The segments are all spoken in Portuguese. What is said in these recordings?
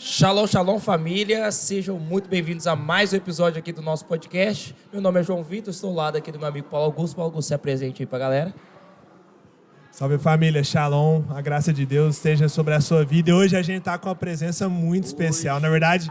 Shalom, shalom família, sejam muito bem-vindos a mais um episódio aqui do nosso podcast. Meu nome é João Vitor, estou ao lado aqui do meu amigo Paulo Augusto. Paulo Augusto, se apresente aí pra galera. Salve família, shalom, a graça de Deus esteja sobre a sua vida. E hoje a gente está com uma presença muito especial. Na verdade,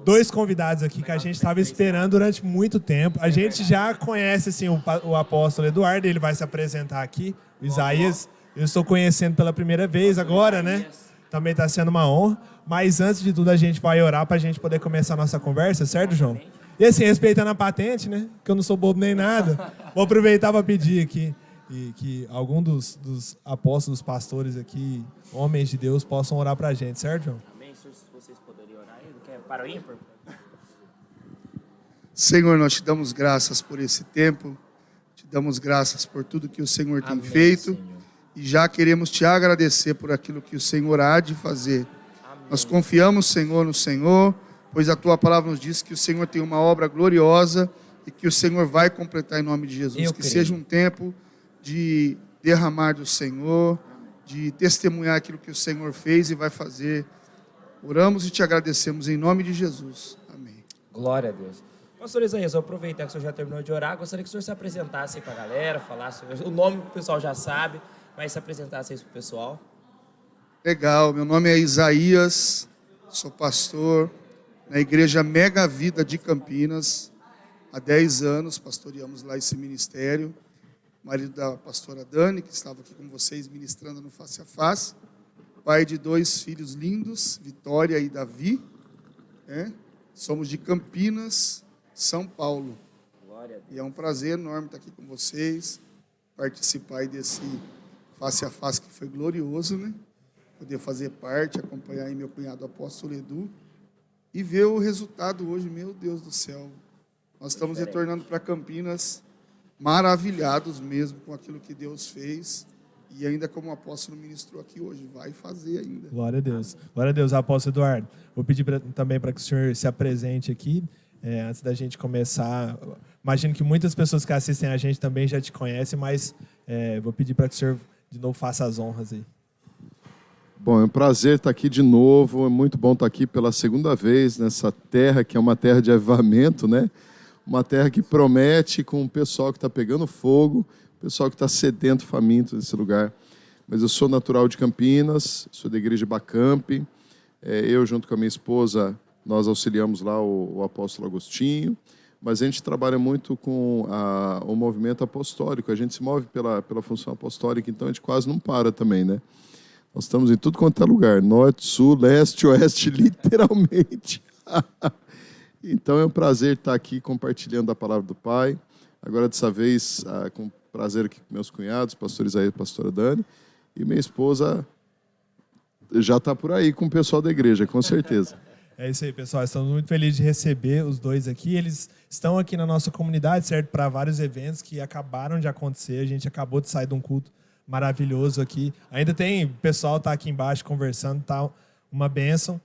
dois convidados aqui que a gente estava esperando durante muito tempo. A gente já conhece assim, o apóstolo Eduardo, ele vai se apresentar aqui. O Isaías, eu estou conhecendo pela primeira vez agora, né? Também está sendo uma honra. Mas antes de tudo, a gente vai orar para a gente poder começar a nossa conversa, certo, João? E assim, respeitando a patente, né? Que eu não sou bobo nem nada. Vou aproveitar para pedir aqui e que algum dos apóstolos, pastores aqui, homens de Deus, possam orar para a gente, certo, João? Amém. Se vocês poderiam orar aí, quer para o ímpar? Senhor, nós te damos graças por esse tempo, te damos graças por tudo que o Senhor tem Amém, feito, Senhor. E já queremos te agradecer por aquilo que o Senhor há de fazer. Amém. Nós confiamos, Senhor, no Senhor, pois a tua palavra nos diz que o Senhor tem uma obra gloriosa e que o Senhor vai completar em nome de Jesus. Que seja um tempo de derramar do Senhor, de testemunhar aquilo que o Senhor fez e vai fazer. Oramos e te agradecemos em nome de Jesus. Amém. Glória a Deus. Pastor Isaías, eu vou aproveitar que o senhor já terminou de orar, gostaria que o senhor se apresentasse aí para a galera, falasse o nome que o pessoal já sabe, mas se apresentasse aí para o pessoal. Legal, meu nome é Isaías, sou pastor na Igreja Mega Vida de Campinas. Há 10 anos pastoreamos lá esse ministério. Marido da pastora Dani, que estava aqui com vocês ministrando no Face a Face. Pai de 2 filhos lindos, Vitória e Davi. Somos de Campinas, São Paulo. E é um prazer enorme estar aqui com vocês, participar aí desse Face a Face que foi glorioso, né? Poder fazer parte, acompanhar aí meu cunhado apóstolo Edu e ver o resultado hoje, meu Deus do céu. Nós estamos retornando para Campinas maravilhados mesmo com aquilo que Deus fez e ainda como o apóstolo ministrou aqui hoje, vai fazer ainda. Glória a Deus. Glória a Deus, apóstolo Eduardo. Vou pedir também para que o senhor se apresente aqui, antes da gente começar. Imagino que muitas pessoas que assistem a gente também já te conhecem, mas vou pedir para que o senhor de novo faça as honras aí. Bom, é um prazer estar aqui de novo, é muito bom estar aqui pela segunda vez nessa terra que é uma terra de avivamento, né? Uma terra que promete com o pessoal que está pegando fogo, o pessoal que está sedento, faminto nesse lugar. Mas eu sou natural de Campinas, sou da igreja Bacamp. Eu, junto com a minha esposa, nós auxiliamos lá o apóstolo Agostinho. Mas a gente trabalha muito com o movimento apostólico. A gente se move pela função apostólica, então a gente quase não para também, né? Nós estamos em tudo quanto é lugar. Norte, sul, leste, oeste, literalmente. Então é um prazer estar aqui compartilhando a palavra do Pai. Agora, dessa vez, com prazer aqui com meus cunhados, pastor Isaías e pastora Dani. E minha esposa já está por aí com o pessoal da igreja, com certeza. É isso aí, pessoal. Estamos muito felizes de receber os dois aqui. Eles estão aqui na nossa comunidade, certo? Para vários eventos que acabaram de acontecer. A gente acabou de sair de um culto maravilhoso aqui. Ainda tem o pessoal tá aqui embaixo conversando, tá uma bênção.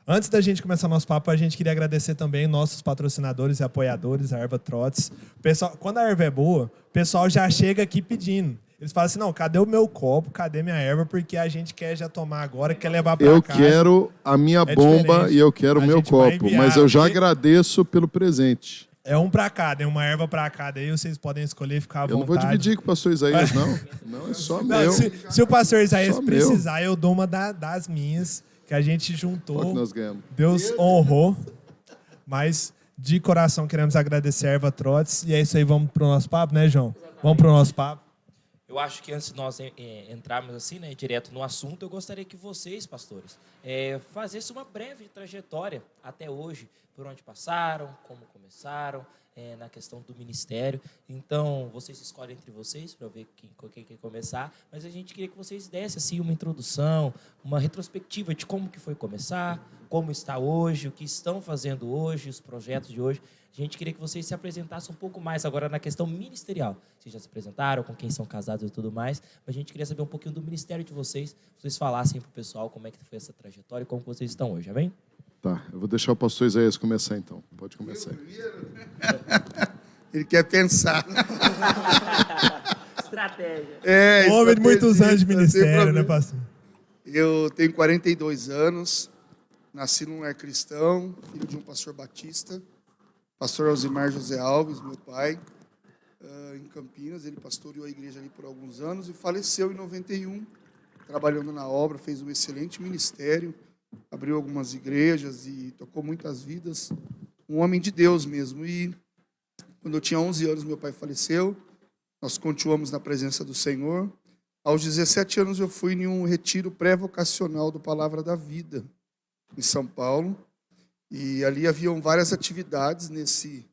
Antes da gente começar nosso papo, a gente queria agradecer também nossos patrocinadores e apoiadores, a Erva Trotes. Pessoal, quando a erva é boa, o pessoal já chega aqui pedindo. Eles falam assim, não, cadê o meu copo, cadê minha erva, porque a gente quer já tomar agora, quer levar para casa. Eu quero a minha bomba e eu quero o meu copo, mas eu já agradeço pelo presente. É um para cada, uma erva para cada, aí vocês podem escolher e ficar à vontade. Eu não vou dividir com o pastor Isaías, não. Não, é só não, meu. Se o pastor Isaías só precisar, meu. eu dou uma das minhas, que a gente juntou. Olha que nós ganhamos. Deus honrou, mas de coração queremos agradecer a Erva Trotes. E é isso aí, vamos pro nosso papo, né, João? Exatamente. Vamos pro nosso papo. Eu acho que antes de nós entrarmos assim, né, direto no assunto, eu gostaria que vocês, pastores, fizessem uma breve trajetória até hoje, por onde passaram, como começaram, na questão do ministério. Então, vocês escolhem entre vocês para ver quem quer começar, mas a gente queria que vocês dessem assim, uma introdução, uma retrospectiva de como que foi começar, como está hoje, o que estão fazendo hoje, os projetos de hoje. A gente queria que vocês se apresentassem um pouco mais agora na questão ministerial. Vocês já se apresentaram, com quem são casados e tudo mais, mas a gente queria saber um pouquinho do ministério de vocês, vocês falassem para o pessoal como é que foi essa trajetória e como vocês estão hoje, amém? Tá, eu vou deixar o pastor Isaías começar então. Pode começar. Ele quer pensar. Estratégia. Homem de muitos anos de ministério, né, pastor? Eu tenho 42 anos, nasci num lar cristão, filho de um pastor batista, pastor Alzimar José Alves, meu pai, em Campinas. Ele pastoreou a igreja ali por alguns anos e faleceu em 91, trabalhando na obra, fez um excelente ministério, abriu algumas igrejas e tocou muitas vidas. Um homem de Deus mesmo. E quando eu tinha 11 anos, meu pai faleceu. Nós continuamos na presença do Senhor. Aos 17 anos, eu fui em um retiro pré-vocacional do Palavra da Vida, em São Paulo. E ali haviam várias atividades nesse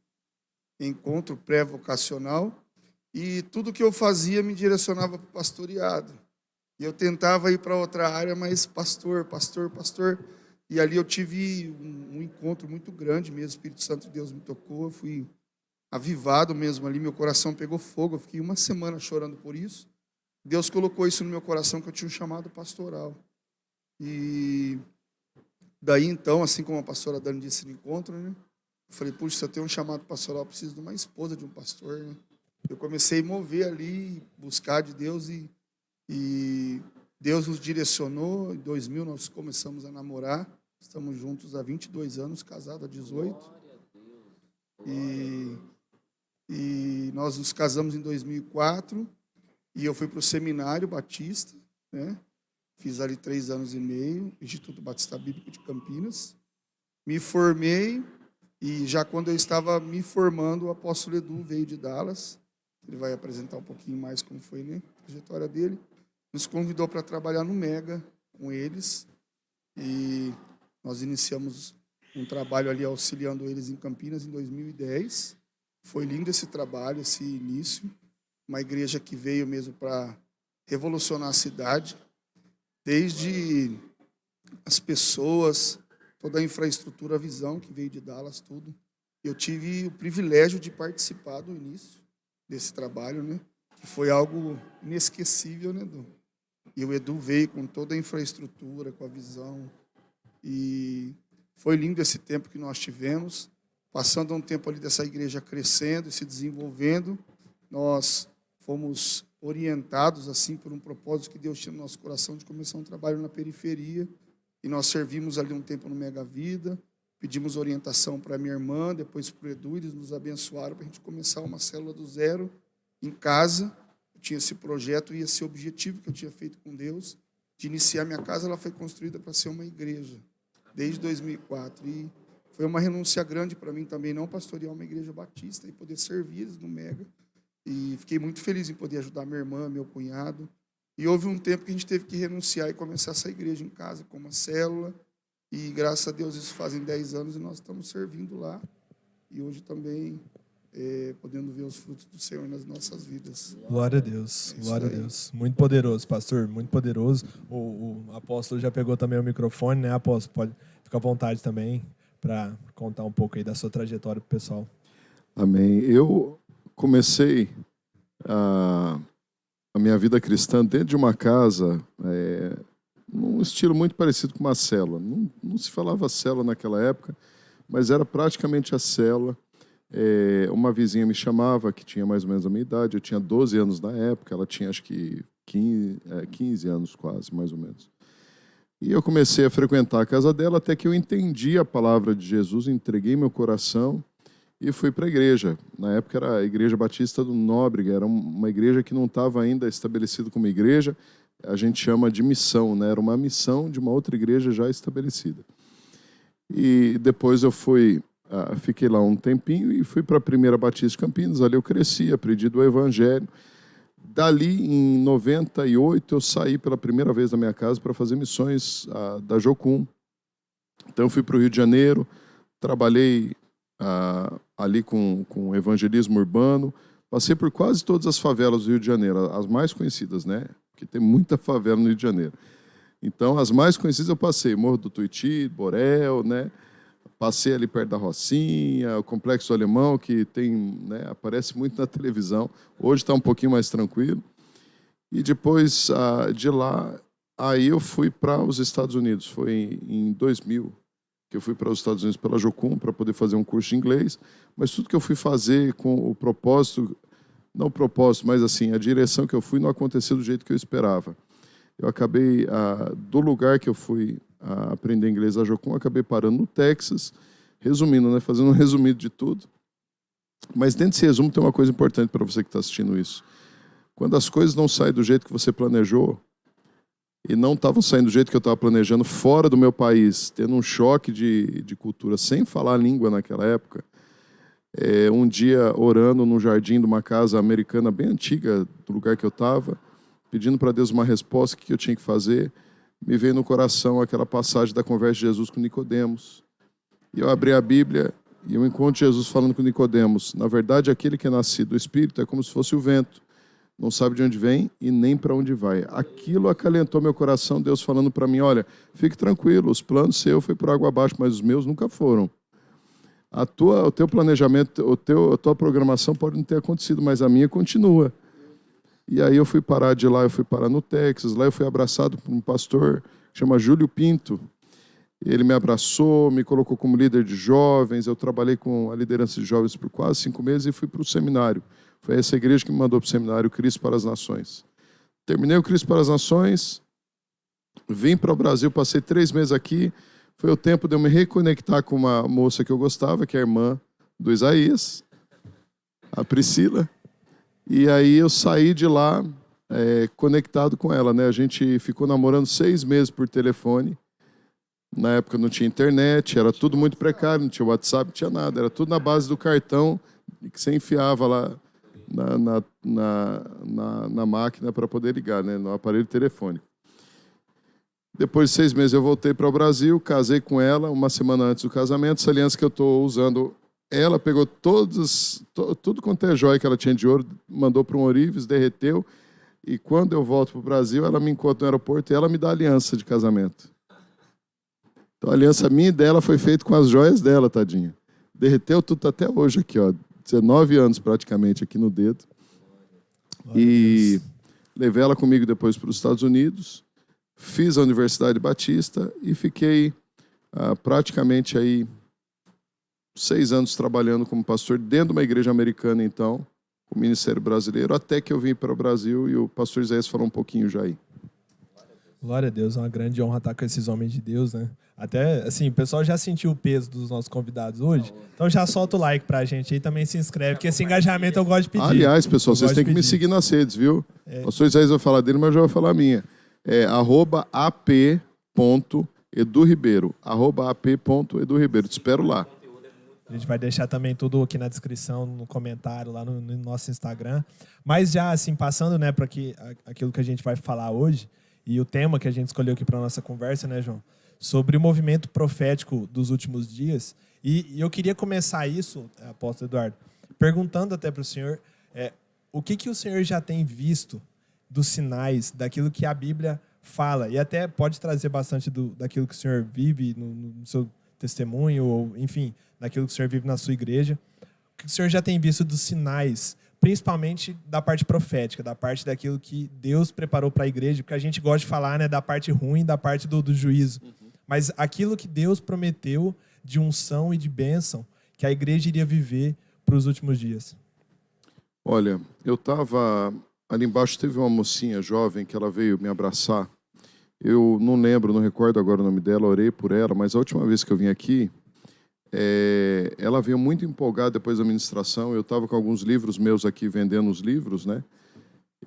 encontro pré-vocacional. E tudo que eu fazia me direcionava para o pastoreado. E eu tentava ir para outra área, mas pastor. E ali eu tive um encontro muito grande mesmo. O Espírito Santo de Deus me tocou. Eu fui avivado mesmo ali. Meu coração pegou fogo. Eu fiquei uma semana chorando por isso. Deus colocou isso no meu coração, que eu tinha um chamado pastoral. E daí então, assim como a pastora Dani disse no encontro, né? Eu falei, puxa, se eu tenho um chamado pastoral, eu preciso de uma esposa de um pastor, né? Eu comecei a mover ali, buscar de Deus e Deus nos direcionou. Em 2000 nós começamos a namorar. Estamos juntos há 22 anos, casados há 18. E nós nos casamos em 2004. E eu fui para o Seminário Batista, né? Fiz ali 3 anos e meio, Instituto Batista Bíblico de Campinas. Me formei e já quando eu estava me formando, o apóstolo Edu veio de Dallas. Ele vai apresentar um pouquinho mais como foi, né, a trajetória dele. Nos convidou para trabalhar no Mega com eles. E nós iniciamos um trabalho ali auxiliando eles em Campinas em 2010. Foi lindo esse trabalho, esse início. Uma igreja que veio mesmo para revolucionar a cidade, desde as pessoas, toda a infraestrutura, a visão que veio de Dallas, tudo. Eu tive o privilégio de participar do início desse trabalho, né? Que foi algo inesquecível, né, Edu? E o Edu veio com toda a infraestrutura, com a visão. E foi lindo esse tempo que nós tivemos, passando um tempo ali dessa igreja crescendo e se desenvolvendo. Nós fomos orientados assim por um propósito que Deus tinha no nosso coração de começar um trabalho na periferia. E nós servimos ali um tempo no Mega Vida, pedimos orientação para minha irmã, depois para o Edu, eles nos abençoaram para a gente começar uma célula do zero em casa. Eu tinha esse projeto e esse objetivo que eu tinha feito com Deus, de iniciar minha casa. Ela foi construída para ser uma igreja, desde 2004. E foi uma renúncia grande para mim também, não pastorear uma igreja batista e poder servir eles no Mega. E fiquei muito feliz em poder ajudar minha irmã, meu cunhado. E houve um tempo que a gente teve que renunciar e começar essa igreja em casa, com uma célula. E, graças a Deus, isso fazem 10 anos e nós estamos servindo lá. E hoje também podendo ver os frutos do Senhor nas nossas vidas. Glória a Deus, glória a Deus. Muito poderoso, pastor, muito poderoso. O apóstolo já pegou também o microfone, né, apóstolo? Pode ficar à vontade também para contar um pouco aí da sua trajetória para o pessoal. Amém. Eu comecei a minha vida cristã dentro de uma casa, num estilo muito parecido com uma célula. Não se falava célula naquela época, mas era praticamente a célula. Uma vizinha me chamava, que tinha mais ou menos a minha idade, eu tinha 12 anos na época, ela tinha acho que 15 anos quase, mais ou menos. E eu comecei a frequentar a casa dela até que eu entendi a palavra de Jesus, entreguei meu coração e fui para a igreja. Na época era a Igreja Batista do Nóbrega, era uma igreja que não estava ainda estabelecida como igreja, a gente chama de missão, né? Era uma missão de uma outra igreja já estabelecida. E depois eu fiquei lá um tempinho e fui para a Primeira Batista de Campinas, ali eu cresci, aprendi do Evangelho. Dali, em 98, eu saí pela primeira vez da minha casa para fazer missões da Jocum. Então eu fui para o Rio de Janeiro, trabalhei ali com evangelismo urbano, passei por quase todas as favelas do Rio de Janeiro, as mais conhecidas, né? Porque tem muita favela no Rio de Janeiro. Então, as mais conhecidas eu passei, Morro do Tuiuti, Borel, né? Passei ali perto da Rocinha, o Complexo Alemão, que tem, né, aparece muito na televisão. Hoje está um pouquinho mais tranquilo. E depois de lá, aí eu fui para os Estados Unidos. Foi em 2000 que eu fui para os Estados Unidos pela Jocum para poder fazer um curso de inglês. Mas tudo que eu fui fazer com o propósito, não o propósito, mas assim, a direção que eu fui não aconteceu do jeito que eu esperava. Eu acabei, do lugar que eu fui a aprender inglês a Jocum, acabei parando no Texas, resumindo, né, fazendo um resumido de tudo. Mas dentro desse resumo tem uma coisa importante para você que está assistindo isso. Quando as coisas não saem do jeito que você planejou, e não estavam saindo do jeito que eu estava planejando, fora do meu país, tendo um choque de cultura, sem falar a língua naquela época, um dia orando no jardim de uma casa americana bem antiga, do lugar que eu estava, pedindo para Deus uma resposta, o que eu tinha que fazer, me veio no coração aquela passagem da conversa de Jesus com Nicodemos. E eu abri a Bíblia e eu encontro Jesus falando com Nicodemos. Na verdade, aquele que é nascido do Espírito é como se fosse o vento. Não sabe de onde vem e nem para onde vai. Aquilo acalentou meu coração, Deus falando para mim, olha, fique tranquilo, os planos seus foi por água abaixo, mas os meus nunca foram. O teu planejamento, a tua programação pode não ter acontecido, mas a minha continua. E aí eu fui parar de lá, eu fui parar no Texas, lá eu fui abraçado por um pastor que chama Júlio Pinto. Ele me abraçou, me colocou como líder de jovens, eu trabalhei com a liderança de jovens por quase 5 meses e fui para o seminário. Foi essa igreja que me mandou para o seminário Cristo para as Nações. Terminei o Cristo para as Nações, vim para o Brasil, passei 3 meses aqui. Foi o tempo de eu me reconectar com uma moça que eu gostava, que é a irmã do Isaías, a Priscila. E aí eu saí de lá conectado com ela, né? A gente ficou namorando 6 meses por telefone. Na época não tinha internet, era tudo muito precário, não tinha WhatsApp, não tinha nada. Era tudo na base do cartão que você enfiava lá na máquina para poder ligar, né? No aparelho telefônico. Depois de 6 meses eu voltei para o Brasil, casei com ela, uma semana antes do casamento. Essa aliança que eu estou usando, ela pegou tudo quanto é joia que ela tinha de ouro, mandou para um ourives, derreteu. E quando eu volto para o Brasil, ela me encontra no aeroporto e ela me dá a aliança de casamento. Então a aliança minha e dela foi feita com as joias dela, tadinha. Derreteu tudo até hoje aqui, ó. 19 anos praticamente aqui no dedo. E levei ela comigo depois para os Estados Unidos. Fiz a Universidade Batista e fiquei praticamente aí 6 anos trabalhando como pastor dentro de uma igreja americana, então, o Ministério Brasileiro, até que eu vim para o Brasil e o pastor Isaías falou um pouquinho já aí. Glória a Deus, é uma grande honra estar com esses homens de Deus, né? Até, assim, o pessoal já sentiu o peso dos nossos convidados hoje, então já solta o like pra gente aí, também se inscreve, porque esse engajamento eu gosto de pedir. Aliás, pessoal, vocês têm que me seguir nas redes, viu? O pastor Isaías vai falar dele, mas eu já vou falar a minha. @ap.eduribeiro. @ap.eduribeiro. Te espero lá. A gente vai deixar também tudo aqui na descrição, no comentário, lá no nosso Instagram. Mas já, assim, passando, né, para aquilo que a gente vai falar hoje, e o tema que a gente escolheu aqui para nossa conversa, né, João? Sobre o movimento profético dos últimos dias. E eu queria começar isso, apóstolo Eduardo, perguntando até para o senhor o que o senhor já tem visto dos sinais, daquilo que a Bíblia fala, e até pode trazer bastante daquilo que o senhor vive no seu testemunho, ou, enfim, daquilo que o senhor vive na sua igreja. O que o senhor já tem visto dos sinais, principalmente da parte profética, da parte daquilo que Deus preparou para a igreja, porque a gente gosta de falar, né, da parte ruim, da parte do juízo. Mas aquilo que Deus prometeu de unção e de bênção que a igreja iria viver para os últimos dias. Olha, eu estava... Ali embaixo teve uma mocinha jovem que ela veio me abraçar. Eu não lembro, não recordo agora o nome dela, orei por ela, mas a última vez que eu vim aqui, ela veio muito empolgada depois da ministração. Eu estava com alguns livros meus aqui, vendendo os livros, né?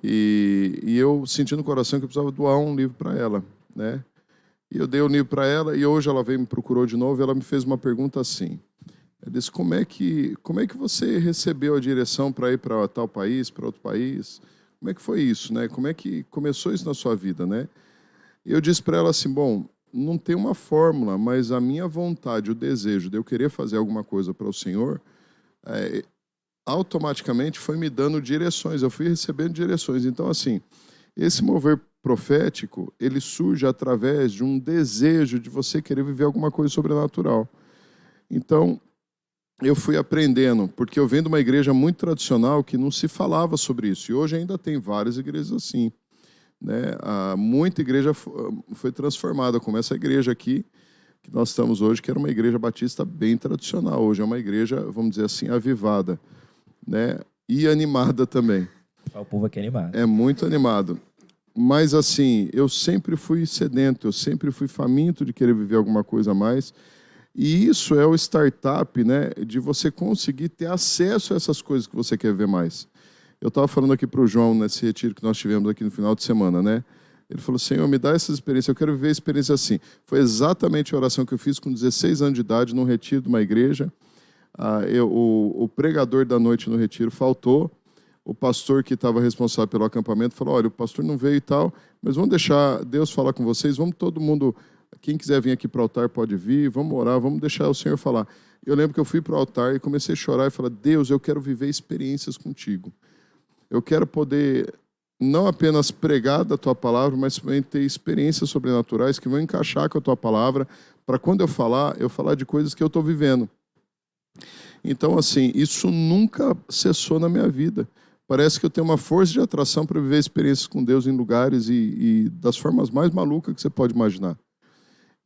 E eu senti no coração que eu precisava doar um livro para ela, né? E eu dei o livro para ela e hoje ela veio me procurou de novo e ela me fez uma pergunta assim. Ela disse, como é que você recebeu a direção para ir para tal país, para outro país? Como é que foi isso, né? Como é que começou isso na sua vida, né? E eu disse para ela assim, bom, não tem uma fórmula, mas a minha vontade, o desejo de eu querer fazer alguma coisa para o Senhor, automaticamente foi me dando direções, eu fui recebendo direções. Então, assim, esse mover profético, ele surge através de um desejo de você querer viver alguma coisa sobrenatural. Então, eu fui aprendendo, porque eu venho de uma igreja muito tradicional que não se falava sobre isso. E hoje ainda tem várias igrejas assim, né? Muita igreja foi transformada, como essa igreja aqui, que nós estamos hoje, que era uma igreja batista bem tradicional. Hoje é uma igreja, vamos dizer assim, avivada, né? E animada também. O povo aqui é animado. É muito animado. Mas, assim, eu sempre fui sedento, eu sempre fui faminto de querer viver alguma coisa a mais. E isso é o startup, né, de você conseguir ter acesso a essas coisas que você quer ver mais. Eu estava falando aqui para o João, nesse retiro que nós tivemos aqui no final de semana, né? Ele falou, Senhor, me dá essas experiências, eu quero viver a experiência assim. Foi exatamente a oração que eu fiz com 16 anos de idade, num retiro de uma igreja. O pregador da noite no retiro faltou. O pastor que estava responsável pelo acampamento falou, olha, o pastor não veio e tal, mas vamos deixar Deus falar com vocês, vamos todo mundo, quem quiser vir aqui para o altar pode vir, vamos orar, vamos deixar o Senhor falar. Eu lembro que eu fui para o altar e comecei a chorar e falar, Deus, eu quero viver experiências contigo. Eu quero poder não apenas pregar da tua palavra, mas também ter experiências sobrenaturais que vão encaixar com a tua palavra, para quando eu falar de coisas que eu estou vivendo. Então, assim, isso nunca cessou na minha vida. Parece que eu tenho uma força de atração para viver experiências com Deus em lugares e das formas mais malucas que você pode imaginar.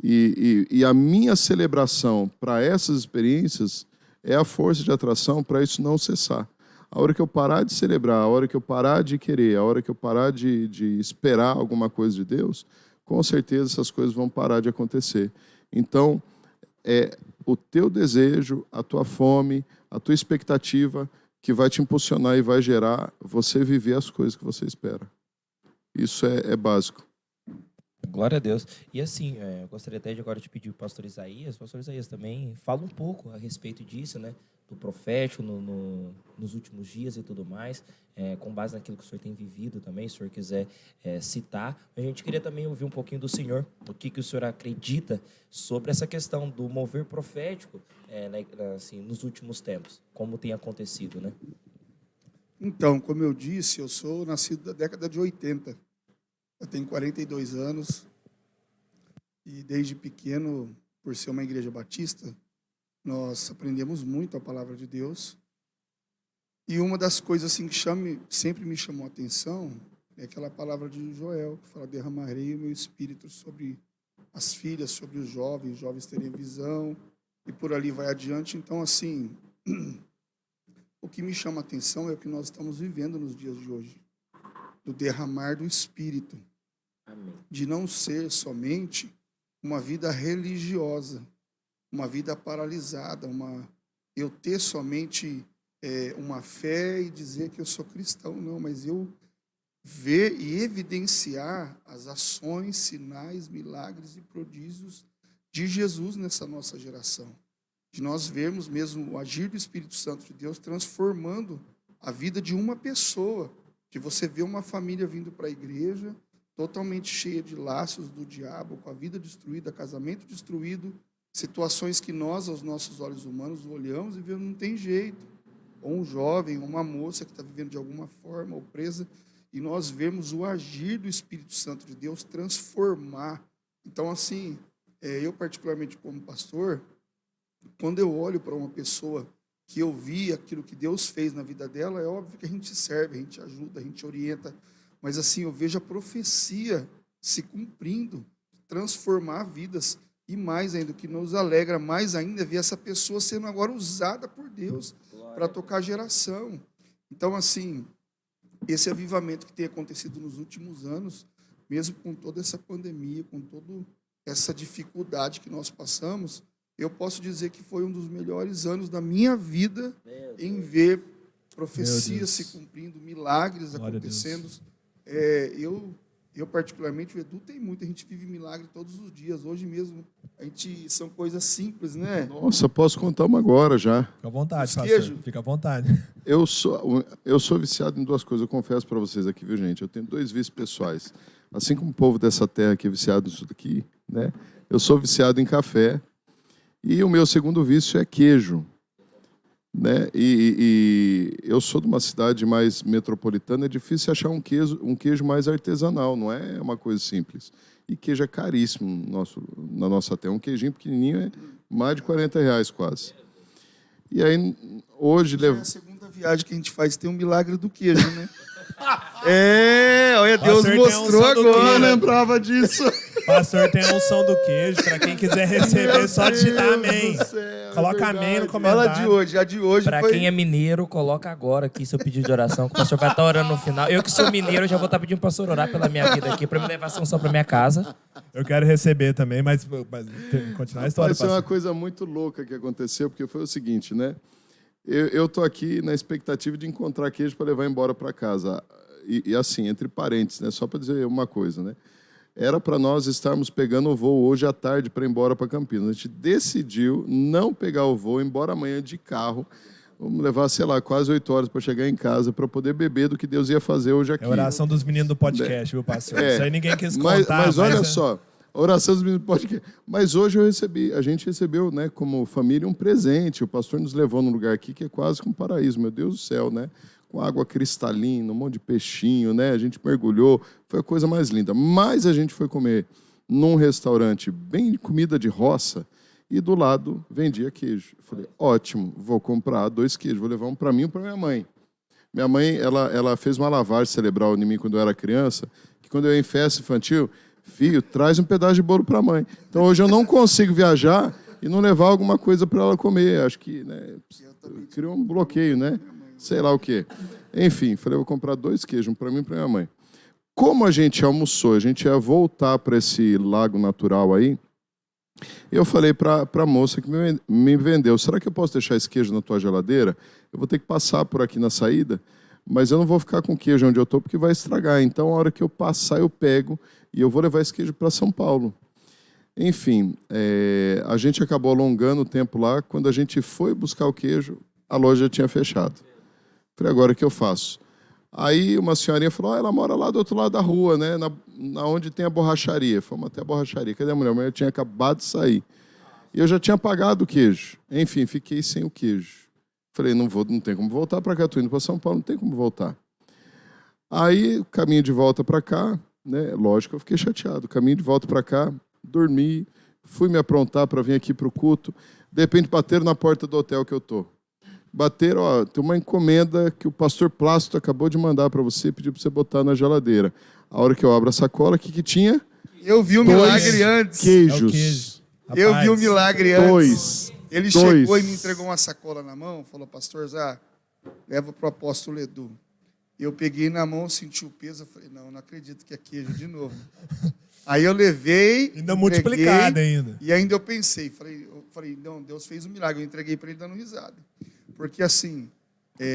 E a minha celebração para essas experiências é a força de atração para isso não cessar. A hora que eu parar de celebrar, a hora que eu parar de querer, a hora que eu parar de esperar alguma coisa de Deus, com certeza essas coisas vão parar de acontecer. Então, o teu desejo, a tua fome, a tua expectativa que vai te impulsionar e vai gerar você viver as coisas que você espera. Isso é básico. Glória a Deus. E assim, eu gostaria até de agora de pedir o pastor Isaías também fala um pouco a respeito disso, né? Do profético nos últimos dias e tudo mais, com base naquilo que o senhor tem vivido também, se o senhor quiser citar. A gente queria também ouvir um pouquinho do senhor, o que o senhor acredita sobre essa questão do mover profético assim, nos últimos tempos, como tem acontecido, né? Então, como eu disse, eu sou nascido da década de 80. Eu tenho 42 anos e desde pequeno, por ser uma igreja batista, nós aprendemos muito a palavra de Deus. E uma das coisas assim, que sempre me chamou a atenção é aquela palavra de Joel, que fala, derramarei o meu espírito sobre as filhas, sobre os jovens terem visão, e por ali vai adiante. Então, assim, o que me chama a atenção é o que nós estamos vivendo nos dias de hoje, do derramar do Espírito. Amém. De não ser somente uma vida religiosa, uma vida paralisada, eu ter somente uma fé e dizer que eu sou cristão, não, mas eu ver e evidenciar as ações, sinais, milagres e prodígios de Jesus nessa nossa geração. De nós vermos mesmo o agir do Espírito Santo de Deus transformando a vida de uma pessoa, de você ver uma família vindo para a igreja totalmente cheia de laços do diabo, com a vida destruída, casamento destruído, situações que nós, aos nossos olhos humanos, olhamos e vemos não tem jeito. Ou um jovem, ou uma moça que está vivendo de alguma forma, ou presa, e nós vemos o agir do Espírito Santo de Deus transformar. Então, assim, eu particularmente como pastor, quando eu olho para uma pessoa que eu vi aquilo que Deus fez na vida dela, é óbvio que a gente serve, a gente ajuda, a gente orienta, mas assim, eu vejo a profecia se cumprindo, transformar vidas, e mais ainda, o que nos alegra mais ainda é ver essa pessoa sendo agora usada por Deus para tocar a geração. Então, assim, esse avivamento que tem acontecido nos últimos anos, mesmo com toda essa pandemia, com toda essa dificuldade que nós passamos, eu posso dizer que foi um dos melhores anos da minha vida em ver profecias se cumprindo, milagres acontecendo. Eu particularmente, o Edu tem muito, a gente vive milagre todos os dias. Hoje mesmo, são coisas simples, né? Nossa, posso contar uma agora já. Fica à vontade, pastor. Fica à vontade. Eu sou viciado em duas coisas, eu confesso para vocês aqui, viu, gente? Eu tenho 2 vícios pessoais. Assim como o povo dessa terra que é viciado nisso daqui, né? Eu sou viciado em café. E o meu segundo vício é queijo, né? E eu sou de uma cidade mais metropolitana, é difícil achar um queijo mais artesanal, não é uma coisa simples. E queijo é caríssimo na nossa terra. Um queijinho pequenininho é mais de R$40 quase. E aí, hoje... É a segunda viagem que a gente faz, tem um milagre do queijo, né? Olha, Deus mostrou agora. Eu não lembrava disso. Pastor, tem a unção do queijo. Pra quem quiser receber, só digitar amém. Coloca amém no comentário. Fala de hoje, a de hoje Pra foi... quem é mineiro, coloca agora aqui seu pedido de oração, que o pastor vai estar orando no final. Eu que sou mineiro, já vou estar pedindo pro pastor orar pela minha vida aqui, pra me levar a unção pra minha casa. Eu quero receber também, mas continuar a história, Isso é uma pastor. coisa muito louca que aconteceu, porque foi o seguinte, né? Eu tô aqui na expectativa de encontrar queijo para levar embora para casa. E assim, entre parênteses, né? Só para dizer uma coisa, né? Era para nós estarmos pegando o voo hoje à tarde para ir embora para Campinas. A gente decidiu não pegar o voo, embora amanhã de carro. Vamos levar, sei lá, quase 8 horas para chegar em casa, para poder beber do que Deus ia fazer hoje aqui. É a oração dos meninos do podcast, viu, pastor? Isso aí ninguém quis contar. Mas olha só, a oração dos meninos do podcast. Mas hoje a gente recebeu, né, como família, um presente. O pastor nos levou num lugar aqui que é quase como um paraíso, meu Deus do céu, né? Com água cristalina, um monte de peixinho, né? A gente mergulhou, foi a coisa mais linda. Mas a gente foi comer num restaurante bem de comida de roça e do lado vendia queijo. Eu falei, ótimo, vou comprar 2 queijos, vou levar um para mim e um para minha mãe. Minha mãe, ela fez uma lavagem cerebral em mim quando eu era criança, que quando eu ia em festa infantil, filho, traz um pedaço de bolo para a mãe. Então hoje eu não consigo viajar e não levar alguma coisa para ela comer. Acho que, né, criou um bloqueio, né? Sei lá o quê. Enfim, falei, vou comprar 2 queijos, um para mim e para minha mãe. Como a gente almoçou, a gente ia voltar para esse lago natural aí, eu falei para a moça que me vendeu, será que eu posso deixar esse queijo na tua geladeira? Eu vou ter que passar por aqui na saída, mas eu não vou ficar com queijo onde eu estou porque vai estragar. Então, a hora que eu passar, eu pego e eu vou levar esse queijo para São Paulo. Enfim, a gente acabou alongando o tempo lá. Quando a gente foi buscar o queijo, a loja já tinha fechado. Falei, agora o que eu faço? Aí uma senhorinha falou, ela mora lá do outro lado da rua, né? Na onde tem a borracharia. Fomos até a borracharia. Cadê a mulher? A mulher tinha acabado de sair. E eu já tinha pagado o queijo. Enfim, fiquei sem o queijo. Falei, não tem como voltar para cá. Estou indo para São Paulo, não tem como voltar. Aí, caminho de volta para cá, né? Lógico, eu fiquei chateado. Caminho de volta para cá, dormi, fui me aprontar para vir aqui para o culto. De repente, bateram na porta do hotel que eu estou. Bateram, ó, tem uma encomenda que o pastor Plácido acabou de mandar para você, pediu para você botar na geladeira. A hora que eu abro a sacola, o que tinha? Eu vi o milagre antes. Queijos. É o queijo. Eu vi o milagre antes. 2. Ele chegou e me entregou uma sacola na mão, falou, pastor Zá, leva para o apóstolo Edu. Eu peguei na mão, senti o peso, eu falei, não acredito que é queijo de novo. Aí eu levei, Ainda multiplicado ainda. E ainda eu pensei, falei, não, Deus fez um milagre, eu entreguei para ele dando risada. Porque assim...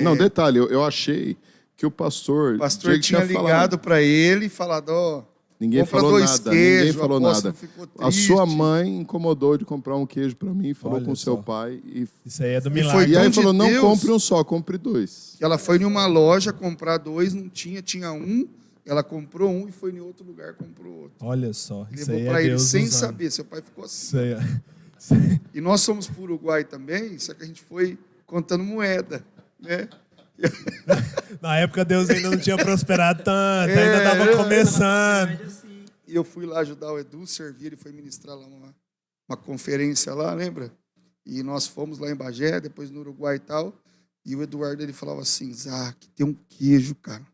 Não, detalhe, eu achei que o pastor tinha ligado para ele e falado, ó... Ninguém falou nada, ninguém falou nada. A sua mãe incomodou de comprar um queijo para mim, falou com o seu pai. Isso aí é do milagre. E aí falou, não compre um só, compre 2. Ela foi em uma loja comprar 2, não tinha um. Ela comprou um e foi em outro lugar, comprou outro. Olha só, isso levou aí para é ele Deus sem usando. saber, seu pai ficou assim. Isso aí é... E nós fomos para o Uruguai também, só que a gente foi contando moeda, né? Na época Deus ainda não tinha prosperado tanto, ainda estava começando. E eu fui lá ajudar o Edu, servir, ele foi ministrar lá uma conferência lá, lembra? E nós fomos lá em Bagé, depois no Uruguai e tal, e o Eduardo ele falava assim, Zá, que tem um queijo, cara.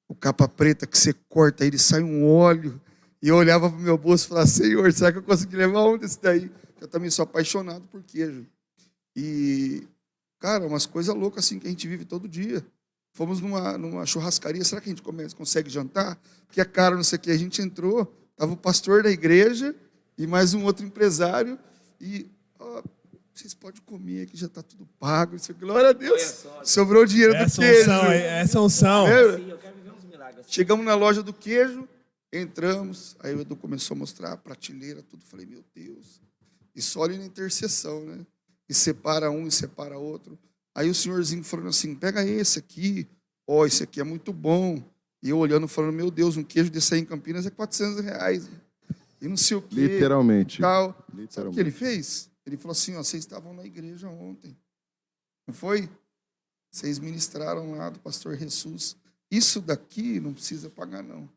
O capa preta que você corta, ele sai um óleo. E eu olhava pro meu bolso e falava, Senhor, será que eu consegui levar um desse daí? Eu também sou apaixonado por queijo. E, cara, umas coisas loucas assim que a gente vive todo dia. Fomos numa churrascaria, será que a gente consegue jantar? Porque é caro, não sei o que. A gente entrou, estava o pastor da igreja e mais um outro empresário. E, ó, vocês podem comer aqui, já está tudo pago. Isso, glória a Deus. Sobrou o dinheiro do queijo. Essa unção. Chegamos na loja do queijo, entramos. Aí o Edu começou a mostrar a prateleira, tudo. Falei, meu Deus. E só ali na intercessão, né? E separa um e separa outro. Aí o senhorzinho falando assim, pega esse aqui, ó, esse aqui é muito bom. E eu olhando, falando, meu Deus, um queijo desse aí em Campinas é R$400. E não sei o quê. Literalmente. Tal. Sabe o que ele fez? Ele falou assim, ó, vocês estavam na igreja ontem. Não foi? Vocês ministraram lá do pastor Jesus. Isso daqui não precisa pagar, não.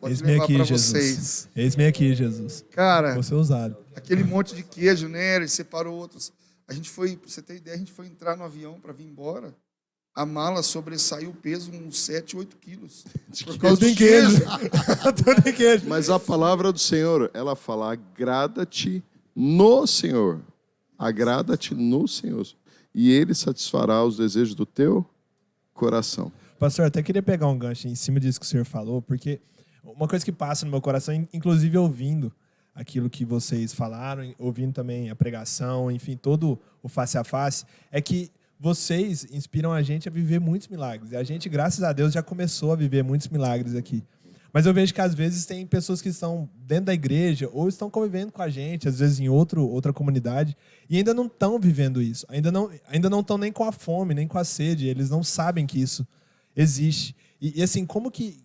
Pode Eis-me levar aqui, para Jesus. vocês. Eis-me aqui, Jesus. Cara, Vou ser usado. aquele monte de queijo, né? Ele separou outros. A gente foi, pra você ter ideia, a gente foi entrar no avião para vir embora. a mala sobressaiu o peso uns 7, 8 quilos. Por Tudo em queijo. Tudo em queijo. Mas a palavra do Senhor, ela fala, agrada-te no Senhor. Agrada-te no Senhor. E Ele satisfará os desejos do teu coração. Pastor, até queria pegar um gancho em cima disso que o senhor falou, porque uma coisa que passa no meu coração, inclusive ouvindo aquilo que vocês falaram, ouvindo também a pregação, enfim, todo o face a face, é que vocês inspiram a gente a viver muitos milagres. E a gente, graças a Deus, já começou a viver muitos milagres aqui. Mas eu vejo que às vezes tem pessoas que estão dentro da igreja ou estão convivendo com a gente, às vezes em outra comunidade, e ainda não estão vivendo isso. Ainda não estão nem com a fome, nem com a sede. Eles não sabem que isso existe. E assim, como que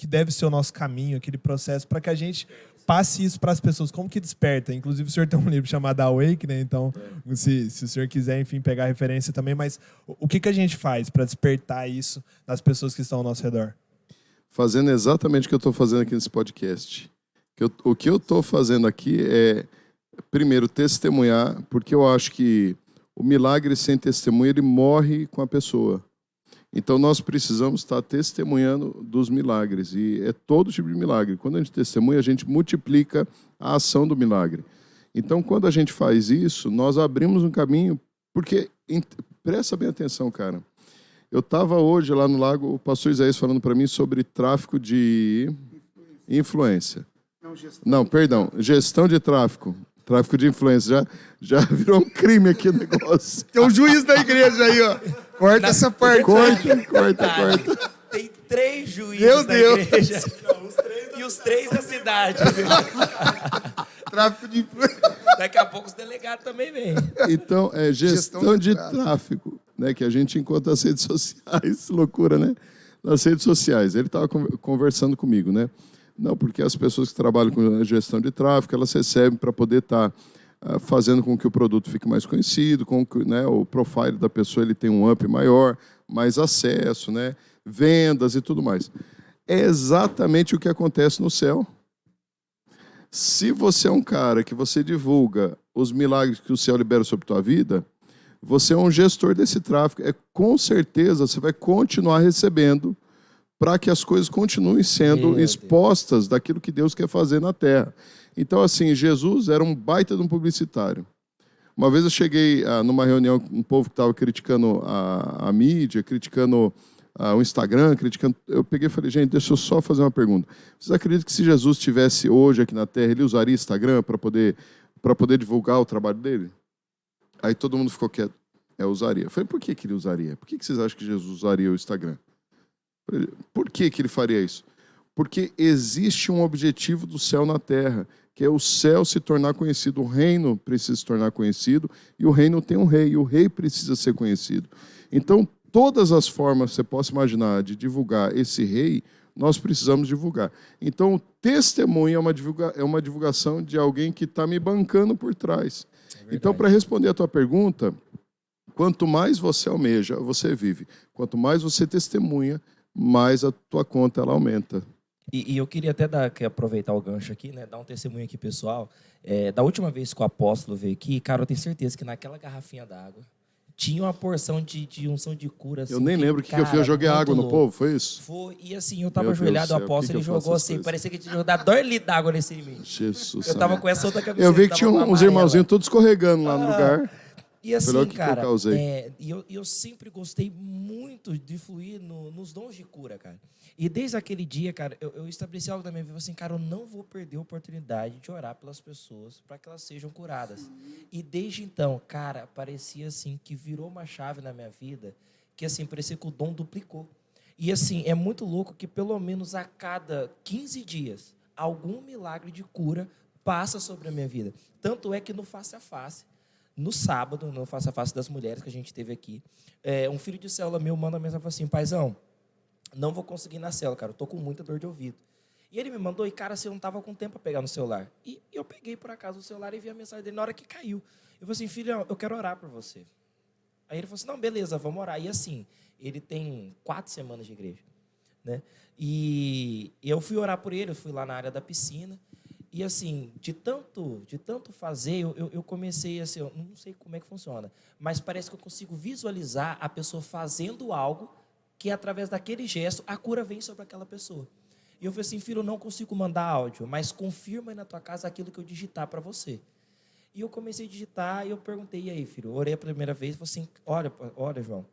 deve ser o nosso caminho, aquele processo, para que a gente passe isso para as pessoas? Como que desperta? Inclusive, o senhor tem um livro chamado Awake, né? Então, se o senhor quiser, enfim, pegar a referência também. Mas o que a gente faz para despertar isso nas pessoas que estão ao nosso redor? Fazendo exatamente o que eu estou fazendo aqui nesse podcast. O que eu estou fazendo aqui é, primeiro, testemunhar, porque eu acho que o milagre sem testemunho, ele morre com a pessoa. Então, nós precisamos estar testemunhando dos milagres, e é todo tipo de milagre. Quando a gente testemunha, a gente multiplica a ação do milagre. Então, quando a gente faz isso, nós abrimos um caminho, porque, presta bem atenção, cara. Eu estava hoje lá no lago, o pastor Isaías falando para mim sobre tráfico de influência. Não, perdão, gestão de tráfico. Tráfico de influência. Já virou um crime aqui o negócio. Tem um juiz da igreja aí, ó. Corta essa parte. Corta. Tem 3 juízes Meu da Deus. igreja. E os 3 da cidade. Tráfico de influência. Daqui a pouco os delegados também vêm. Então, é gestão de tráfico, né, que a gente encontra nas redes sociais, loucura, né? Nas redes sociais. Ele estava conversando comigo, né? Não, porque as pessoas que trabalham com gestão de tráfego, elas recebem para poder estar fazendo com que o produto fique mais conhecido, com que, né, o profile da pessoa ele tem um up maior, mais acesso, né, vendas e tudo mais. É exatamente o que acontece no céu. Se você é um cara que você divulga os milagres que o céu libera sobre a tua vida, você é um gestor desse tráfego. Com certeza você vai continuar recebendo para que as coisas continuem sendo expostas daquilo que Deus quer fazer na terra. Então, assim, Jesus era um baita de um publicitário. Uma vez eu cheguei numa reunião com um povo que estava criticando a mídia, criticando o Instagram, criticando... Eu peguei e falei, gente, deixa eu só fazer uma pergunta. Vocês acreditam que se Jesus estivesse hoje aqui na terra, ele usaria Instagram para poder divulgar o trabalho dele? Aí todo mundo ficou quieto. Usaria. Eu falei, por que ele usaria? Por que vocês acham que Jesus usaria o Instagram? Por que ele faria isso? Porque existe um objetivo do céu na terra, que é o céu se tornar conhecido. O reino precisa se tornar conhecido e o reino tem um rei, e o rei precisa ser conhecido. Então, todas as formas que você possa imaginar de divulgar esse rei, nós precisamos divulgar. Então, o testemunho é uma divulgação de alguém que está me bancando por trás. Então, para responder a tua pergunta, quanto mais você almeja, você vive. Quanto mais você testemunha, mais a tua conta ela aumenta. E eu queria até aproveitar o gancho aqui, né? Dar um testemunho aqui, pessoal. Da última vez que o apóstolo veio aqui, cara, eu tenho certeza que naquela garrafinha d'água tinha uma porção de unção de cura. Assim, eu nem lembro o que eu fiz. Eu joguei água no povo, foi isso? Foi. E assim, eu tava ajoelhado, o apóstolo, ele jogou assim, parecia que tinha jogado 2 litros d'água nesse em mim. Jesus. Eu tava com essa outra cabeça. Eu vi que tinha uns irmãozinhos todos escorregando lá no lugar. E assim, cara, eu eu sempre gostei muito de fluir nos dons de cura, cara. E desde aquele dia, cara, eu estabeleci algo na minha vida, assim, cara, eu não vou perder a oportunidade de orar pelas pessoas para que elas sejam curadas. E desde então, cara, parecia assim que virou uma chave na minha vida, que assim, parecia que o dom duplicou. E assim, é muito louco que pelo menos a cada 15 dias, algum milagre de cura passa sobre a minha vida. Tanto é que no face a face, no sábado, no face a face das mulheres que a gente teve aqui, um filho de célula meu manda uma mensagem e fala assim, paizão, não vou conseguir ir na célula, cara, eu tô com muita dor de ouvido. E ele me mandou, e cara, assim, eu não tava com tempo para pegar no celular. E eu peguei, por acaso, o celular e vi a mensagem dele na hora que caiu. Eu falei assim, filho, eu quero orar por você. Aí ele falou assim, não, beleza, vamos orar. E assim, ele tem 4 semanas de igreja, né? E eu fui orar por ele, eu fui lá na área da piscina, E assim, de tanto fazer, eu comecei assim, eu não sei como é que funciona, mas parece que eu consigo visualizar a pessoa fazendo algo que, através daquele gesto, a cura vem sobre aquela pessoa. E eu falei assim, filho, eu não consigo mandar áudio, mas confirma aí na tua casa aquilo que eu digitar para você. E eu comecei a digitar e eu perguntei, e aí, filho? Eu orei a primeira vez e falei assim, olha, João,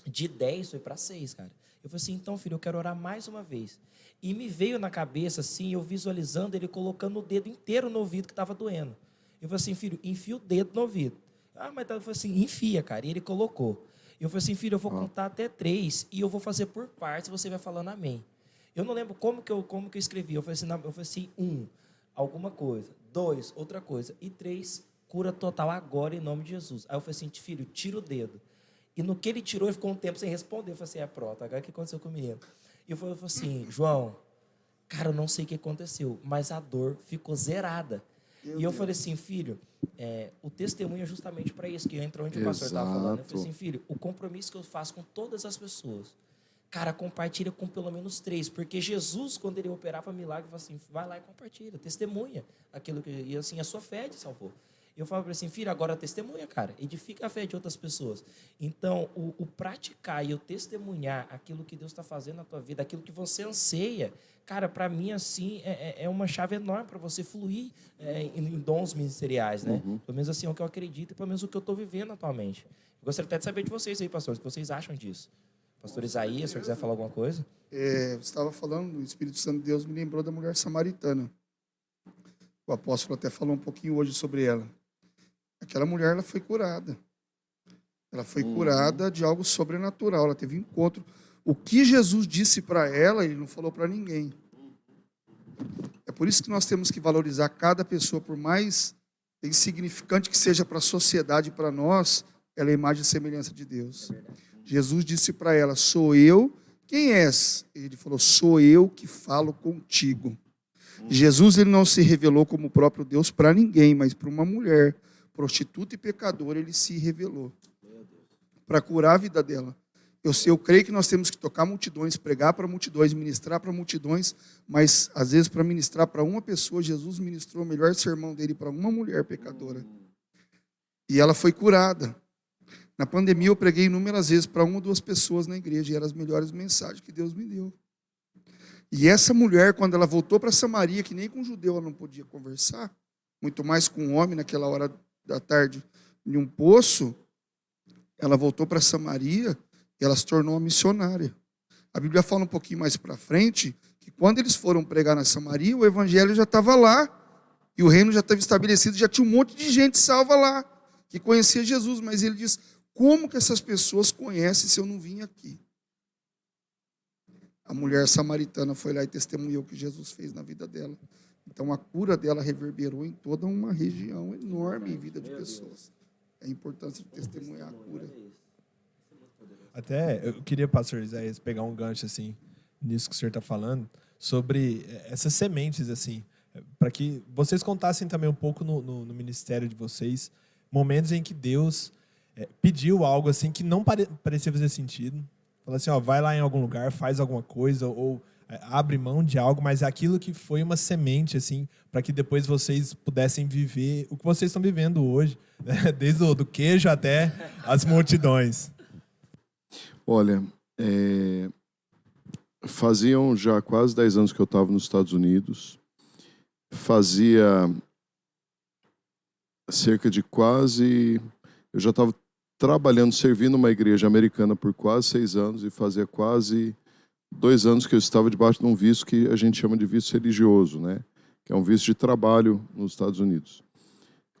de 10 foi para 6, cara. Eu falei assim, então, filho, eu quero orar mais uma vez. E me veio na cabeça, assim, eu visualizando ele colocando o dedo inteiro no ouvido que estava doendo. Eu falei assim, filho, enfia o dedo no ouvido. Ah, mas eu falei assim, enfia, cara. E ele colocou. Eu falei assim, filho, eu vou contar até 3 e eu vou fazer por partes, você vai falando amém. Eu não lembro como que eu escrevi. Eu falei assim, 1, alguma coisa. 2, outra coisa. E 3, cura total agora em nome de Jesus. Aí eu falei assim, filho, tira o dedo. E no que ele tirou, ele ficou um tempo sem responder. Eu falei assim, pronto, agora o que aconteceu com o menino? E eu falei assim, João, cara, eu não sei o que aconteceu, mas a dor ficou zerada. E eu falei assim, filho, o testemunho é justamente para isso, que entra onde o pastor estava falando. Eu falei assim, filho, o compromisso que eu faço com todas as pessoas, cara, compartilha com pelo menos 3, porque Jesus, quando ele operava milagre, falou assim, vai lá e compartilha, testemunha aquilo que... E assim, a sua fé te salvou. Eu falo para ele assim, filho, agora testemunha, cara. Edifica a fé de outras pessoas. Então, o praticar e o testemunhar aquilo que Deus está fazendo na tua vida, aquilo que você anseia, cara, para mim, assim, é uma chave enorme para você fluir em dons ministeriais, né? Pelo menos assim é o que eu acredito e pelo menos o que eu estou vivendo atualmente. Eu gostaria até de saber de vocês aí, pastores, o que vocês acham disso. Pastor Isaías, se você quiser falar alguma coisa. Você estava falando, o Espírito Santo de Deus me lembrou da mulher samaritana. O apóstolo até falou um pouquinho hoje sobre ela. Aquela mulher, ela foi curada. Ela foi curada de algo sobrenatural. Ela teve um encontro. O que Jesus disse para ela, ele não falou para ninguém. É por isso que nós temos que valorizar cada pessoa, por mais insignificante que seja para a sociedade e para nós, ela é a imagem e semelhança de Deus. Jesus disse para ela, sou eu. Quem és? Ele falou, sou eu que falo contigo. Jesus, ele não se revelou como o próprio Deus para ninguém, mas para uma mulher prostituta e pecadora, ele se revelou para curar a vida dela. Eu creio que nós temos que tocar multidões, pregar para multidões, ministrar para multidões, mas às vezes para ministrar para uma pessoa, Jesus ministrou o melhor sermão dele para uma mulher pecadora. E ela foi curada. Na pandemia eu preguei inúmeras vezes para 1 ou 2 pessoas na igreja, e eram as melhores mensagens que Deus me deu. E essa mulher, quando ela voltou para Samaria, que nem com judeu ela não podia conversar, muito mais com um homem naquela hora da tarde, em um poço, ela voltou para Samaria e ela se tornou uma missionária. A Bíblia fala um pouquinho mais para frente que quando eles foram pregar na Samaria, o evangelho já estava lá e o reino já estava estabelecido, já tinha um monte de gente salva lá, que conhecia Jesus, mas ele diz, como que essas pessoas conhecem se eu não vim aqui? A mulher samaritana foi lá e testemunhou o que Jesus fez na vida dela. Então, a cura dela reverberou em toda uma região enorme em vida de pessoas. É a importância de testemunhar a cura. Até eu queria, pastor Isaías, pegar um gancho assim, nisso que o senhor está falando, sobre essas sementes, assim, para que vocês contassem também um pouco no ministério de vocês, momentos em que Deus pediu algo assim que não parecia fazer sentido. Falou assim, vai lá em algum lugar, faz alguma coisa, ou abre mão de algo, mas é aquilo que foi uma semente, assim, para que depois vocês pudessem viver o que vocês estão vivendo hoje, né? Desde do queijo até as multidões. Olha, faziam já quase 10 anos que eu estava nos Estados Unidos. Fazia cerca de eu já estava trabalhando, servindo uma igreja americana por quase 6 anos e fazia quase 2 anos que eu estava debaixo de um visto que a gente chama de visto religioso, né? Que é um visto de trabalho nos Estados Unidos.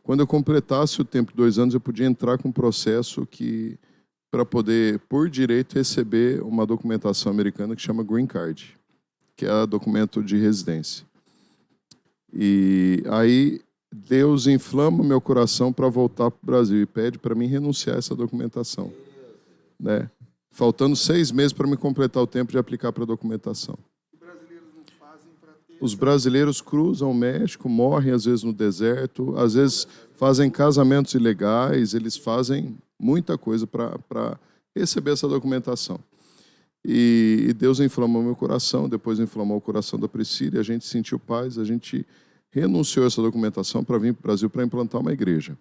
Quando eu completasse o tempo de 2 anos, eu podia entrar com um processo para poder, por direito, receber uma documentação americana que chama Green Card, que é documento de residência. E aí Deus inflama meu coração para voltar para o Brasil e pede para mim renunciar a essa documentação, né? Faltando 6 meses para me completar o tempo de aplicar para a documentação. Os brasileiros cruzam o México, morrem às vezes no deserto, às vezes fazem casamentos ilegais, eles fazem muita coisa para receber essa documentação. E Deus inflamou meu coração, depois inflamou o coração da Priscila, e a gente sentiu paz, a gente renunciou essa documentação para vir para o Brasil para implantar uma igreja.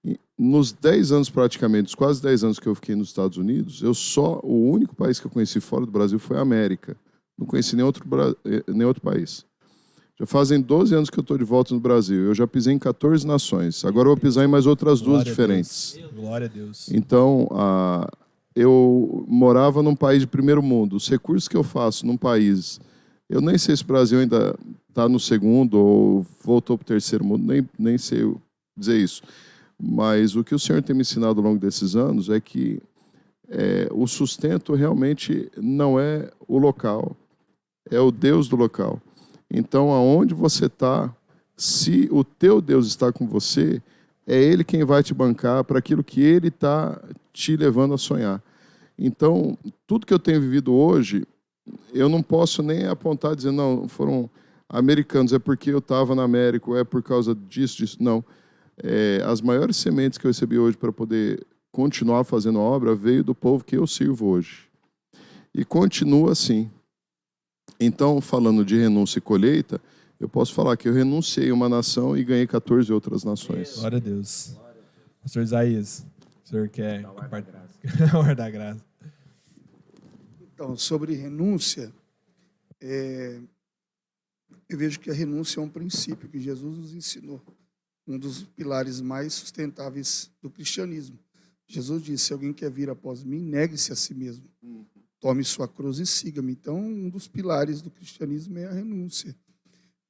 E nos 10 anos praticamente, os quase 10 anos que eu fiquei nos Estados Unidos, o único país que eu conheci fora do Brasil foi a América. Não conheci nenhum outro país. Já fazem 12 anos que eu estou de volta no Brasil. Eu já pisei em 14 nações. Agora eu vou pisar em mais outras duas diferentes. Glória a Deus. Então, eu morava num país de primeiro mundo. Os recursos que eu faço num país... Eu nem sei se o Brasil ainda está no segundo ou voltou para o terceiro mundo. Nem sei dizer isso. Mas o que o Senhor tem me ensinado ao longo desses anos é que o sustento realmente não é o local. É o Deus do local. Então, aonde você está, se o teu Deus está com você, é Ele quem vai te bancar para aquilo que Ele está te levando a sonhar. Então, tudo que eu tenho vivido hoje, eu não posso nem apontar e dizer, não, foram americanos, é porque eu estava na América, ou é por causa disso. Não. As maiores sementes que eu recebi hoje para poder continuar fazendo a obra veio do povo que eu sirvo hoje. E continua assim. Então, falando de renúncia e colheita, eu posso falar que eu renunciei a uma nação e ganhei 14 outras nações. Glória a Deus. Pastor Isaías, o senhor quer compartilhar? Guardar graça. Então, sobre renúncia, eu vejo que a renúncia é um princípio que Jesus nos ensinou. Um dos pilares mais sustentáveis do cristianismo. Jesus disse, se alguém quer vir após mim, negue-se a si mesmo. Tome sua cruz e siga-me. Então, um dos pilares do cristianismo é a renúncia.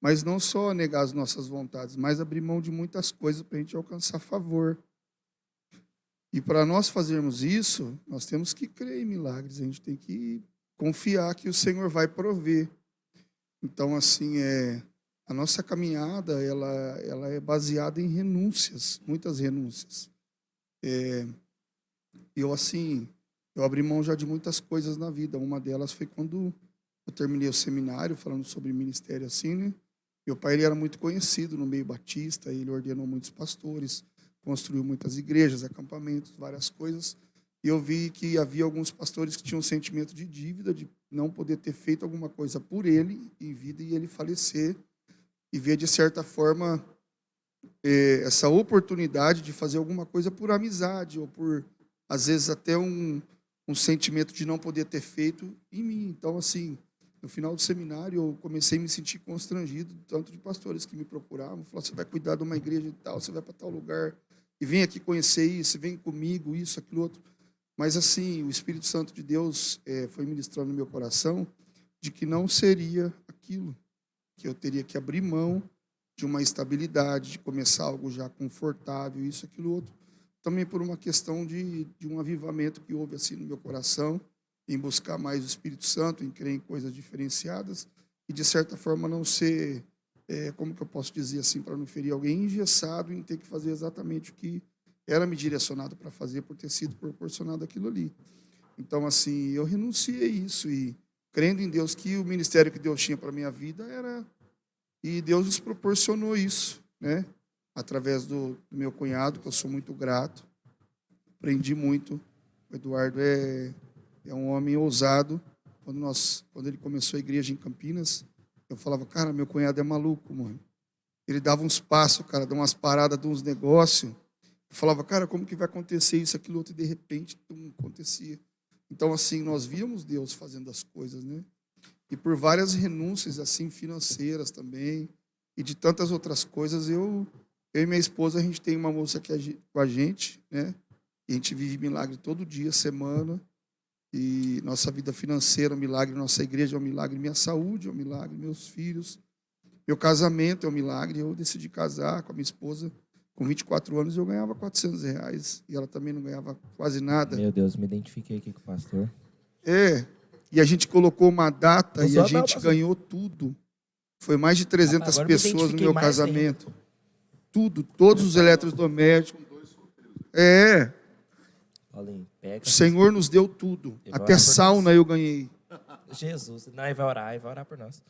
Mas não só negar as nossas vontades, mas abrir mão de muitas coisas para a gente alcançar favor. E para nós fazermos isso, nós temos que crer em milagres. A gente tem que confiar que o Senhor vai prover. Então, assim, a nossa caminhada ela é baseada em renúncias, muitas renúncias. Eu abri mão já de muitas coisas na vida. Uma delas foi quando eu terminei o seminário, falando sobre ministério assim, né? Meu pai ele era muito conhecido no meio batista, ele ordenou muitos pastores, construiu muitas igrejas, acampamentos, várias coisas. E eu vi que havia alguns pastores que tinham um sentimento de dívida, de não poder ter feito alguma coisa por ele em vida e ele falecer. E ver, de certa forma, essa oportunidade de fazer alguma coisa por amizade ou por, às vezes, até um sentimento de não poder ter feito em mim. Então, assim, no final do seminário, eu comecei a me sentir constrangido, tanto de pastores que me procuravam, falavam, você vai cuidar de uma igreja e tal, você vai para tal lugar, e vem aqui conhecer isso, vem comigo, isso, aquilo, outro. Mas, assim, o Espírito Santo de Deus foi ministrando no meu coração de que não seria aquilo, que eu teria que abrir mão de uma estabilidade, de começar algo já confortável, isso, aquilo, outro. Também por uma questão de um avivamento que houve assim no meu coração, em buscar mais o Espírito Santo, em crer em coisas diferenciadas, e de certa forma não ser, como que eu posso dizer assim, para não ferir alguém, engessado em ter que fazer exatamente o que era me direcionado para fazer, por ter sido proporcionado aquilo ali. Então, assim, eu renunciei a isso, e crendo em Deus que o ministério que Deus tinha para a minha vida era... E Deus nos proporcionou isso, né? Através do meu cunhado, que eu sou muito grato. Aprendi muito. O Eduardo é um homem ousado. Quando ele começou a igreja em Campinas, eu falava, cara, meu cunhado é maluco, mano. Ele dava uns passos, cara, dava umas paradas de uns negócios. Eu falava, cara, como que vai acontecer isso, aquilo, outro, e de repente, tudo acontecia. Então, assim, nós víamos Deus fazendo as coisas, né? E por várias renúncias, assim, financeiras também, e de tantas outras coisas, eu e minha esposa, a gente tem uma moça aqui com a gente, né? E a gente vive milagre todo dia, semana. E nossa vida financeira é um milagre, nossa igreja é um milagre, minha saúde é um milagre, meus filhos. Meu casamento é um milagre. Eu decidi casar com a minha esposa. Com 24 anos, eu ganhava R$400. E ela também não ganhava quase nada. Meu Deus, me identifiquei aqui com o pastor. E a gente colocou uma data e a gente pastor. ganhou tudo. Foi mais de 300 pessoas no meu casamento. Ainda. Tudo, todos os eletrodomésticos. Paulinho, pega. O Senhor nos deu tudo. Até sauna eu ganhei. Jesus, não, ele vai orar por nós.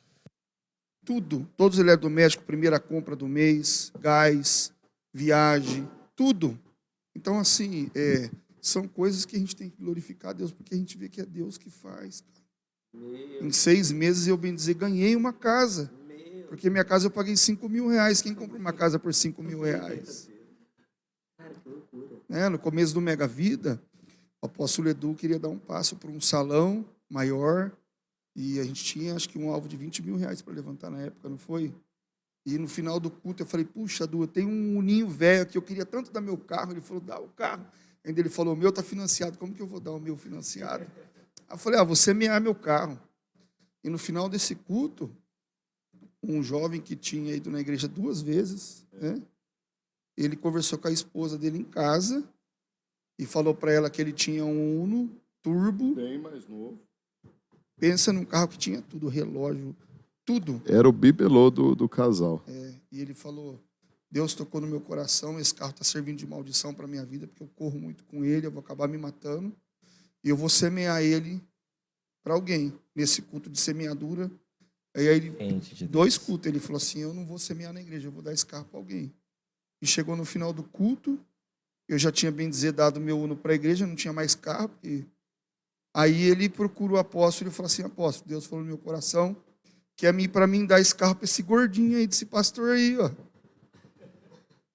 Tudo, todos os eletrodomésticos, primeira compra do mês, gás, viagem, tudo. Então, assim, são coisas que a gente tem que glorificar a Deus, porque a gente vê que é Deus que faz. Em 6 meses, eu bem dizer, ganhei uma casa. Porque minha casa eu paguei R$5.000. Quem compra uma casa por R$5.000? No começo do Mega Vida, o apóstolo Edu queria dar um passo para um salão maior e a gente tinha, acho que, um alvo de R$20.000 para levantar na época, não foi? E no final do culto eu falei, puxa, Edu, eu tenho um uninho velho que eu queria tanto dar meu carro. Ele falou, dá o carro. Ainda ele falou, o meu está financiado, como que eu vou dar o meu financiado? Aí eu falei, vou semear meu carro. E no final desse culto, um jovem que tinha ido na igreja 2 vezes, ele conversou com a esposa dele em casa e falou para ela que ele tinha um Uno turbo. Bem mais novo. Pensa num carro que tinha tudo, relógio, tudo. Era o bibelô do casal. E ele falou, Deus tocou no meu coração, esse carro está servindo de maldição para a minha vida, porque eu corro muito com ele, eu vou acabar me matando, e eu vou semear ele para alguém, nesse culto de semeadura. Aí ele, 2 cultos, ele falou assim, eu não vou semear na igreja, eu vou dar esse carro para alguém. E chegou no final do culto, eu já tinha, bem dizer, dado meu Uno para a igreja, não tinha mais carro, porque... Aí ele procura o apóstolo e falou assim, apóstolo, Deus falou no meu coração que é para mim dar esse carro para esse gordinho aí, desse pastor aí, ó.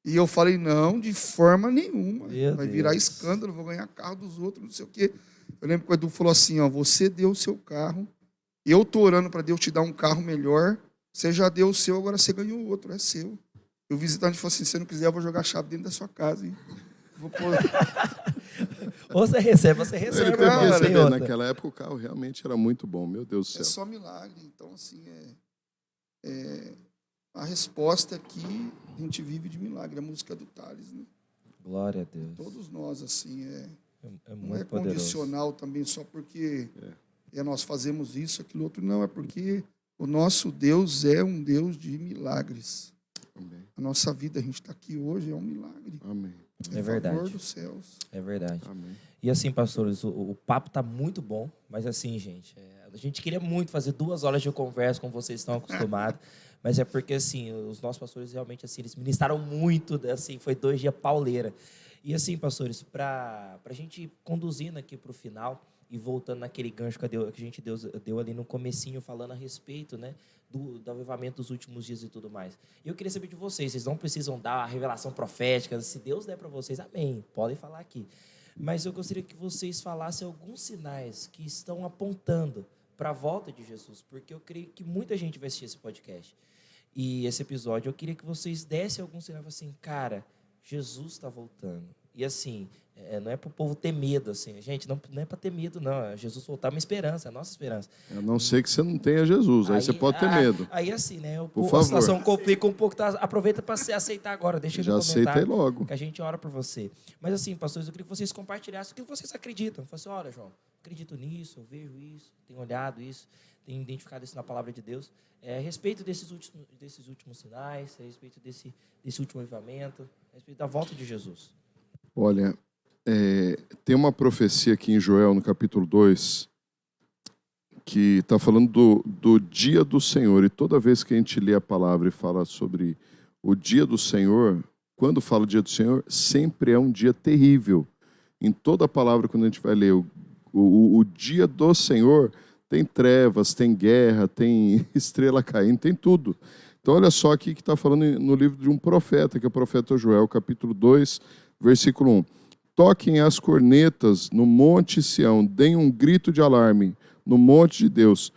E eu falei, não, de forma nenhuma. Vai virar escândalo, vou ganhar carro dos outros, não sei o quê. Eu lembro que o Edu falou assim, você deu o seu carro, eu estou orando para Deus te dar um carro melhor, você já deu o seu, agora você ganhou o outro, é seu. E o visitante falou assim, se você não quiser, eu vou jogar a chave dentro da sua casa. Vou pôr... Ou você recebe, naquela época o carro realmente era muito bom, meu Deus do céu. É só milagre. Então, assim, a resposta aqui, a gente vive de milagre. A música do Thales, né? Glória a Deus. Todos nós, assim, muito não é poderoso. condicional também só porque nós fazemos isso, aquilo outro. Não, é porque o nosso Deus é um Deus de milagres. Amém. A nossa vida, a gente está aqui hoje, é um milagre. Amém. É verdade. favor dos céus. É verdade. Amém. E assim, pastores, o papo tá muito bom, mas assim, gente, a gente queria muito fazer 2 horas de conversa, como vocês estão acostumados, mas é porque, assim, os nossos pastores realmente, assim, eles ministraram muito, assim, foi 2 dias pauleira. E assim, pastores, para a gente ir conduzindo aqui para o final e voltando naquele gancho que a gente deu ali no comecinho, falando a respeito, né, do avivamento dos últimos dias e tudo mais. Eu queria saber de vocês não precisam dar a revelação profética, se Deus der para vocês, amém, podem falar aqui. Mas eu gostaria que vocês falassem alguns sinais que estão apontando para a volta de Jesus, porque eu creio que muita gente vai assistir esse podcast e esse episódio. Eu queria que vocês dessem alguns sinais assim, cara, Jesus está voltando. E assim, não é para o povo ter medo, assim, gente, não é para ter medo, não. Jesus voltar é uma esperança, é a nossa esperança. A não ser que você não tenha Jesus, aí você pode ter medo. Aí assim, né? A situação complica um pouco, tá? Aproveita para aceitar agora, deixa no comentário. Já aceitei logo. Que a gente ora por você. Mas assim, pastores, eu queria que vocês compartilhassem o que vocês acreditam. Fala assim, olha, João, acredito nisso, eu vejo isso, tenho olhado isso, tenho identificado isso na palavra de Deus. A respeito desses últimos sinais, a respeito desse último avivamento, a respeito da volta de Jesus. Olha, tem uma profecia aqui em Joel, no capítulo 2, que está falando do dia do Senhor. E toda vez que a gente lê a palavra e fala sobre o dia do Senhor, quando fala dia do Senhor, sempre é um dia terrível. Em toda a palavra, quando a gente vai ler o dia do Senhor, tem trevas, tem guerra, tem estrela caindo, tem tudo. Então, olha só aqui que está falando no livro de um profeta, que é o profeta Joel, capítulo 2, versículo 1. Toquem as cornetas no monte Sião, deem um grito de alarme no monte de Deus.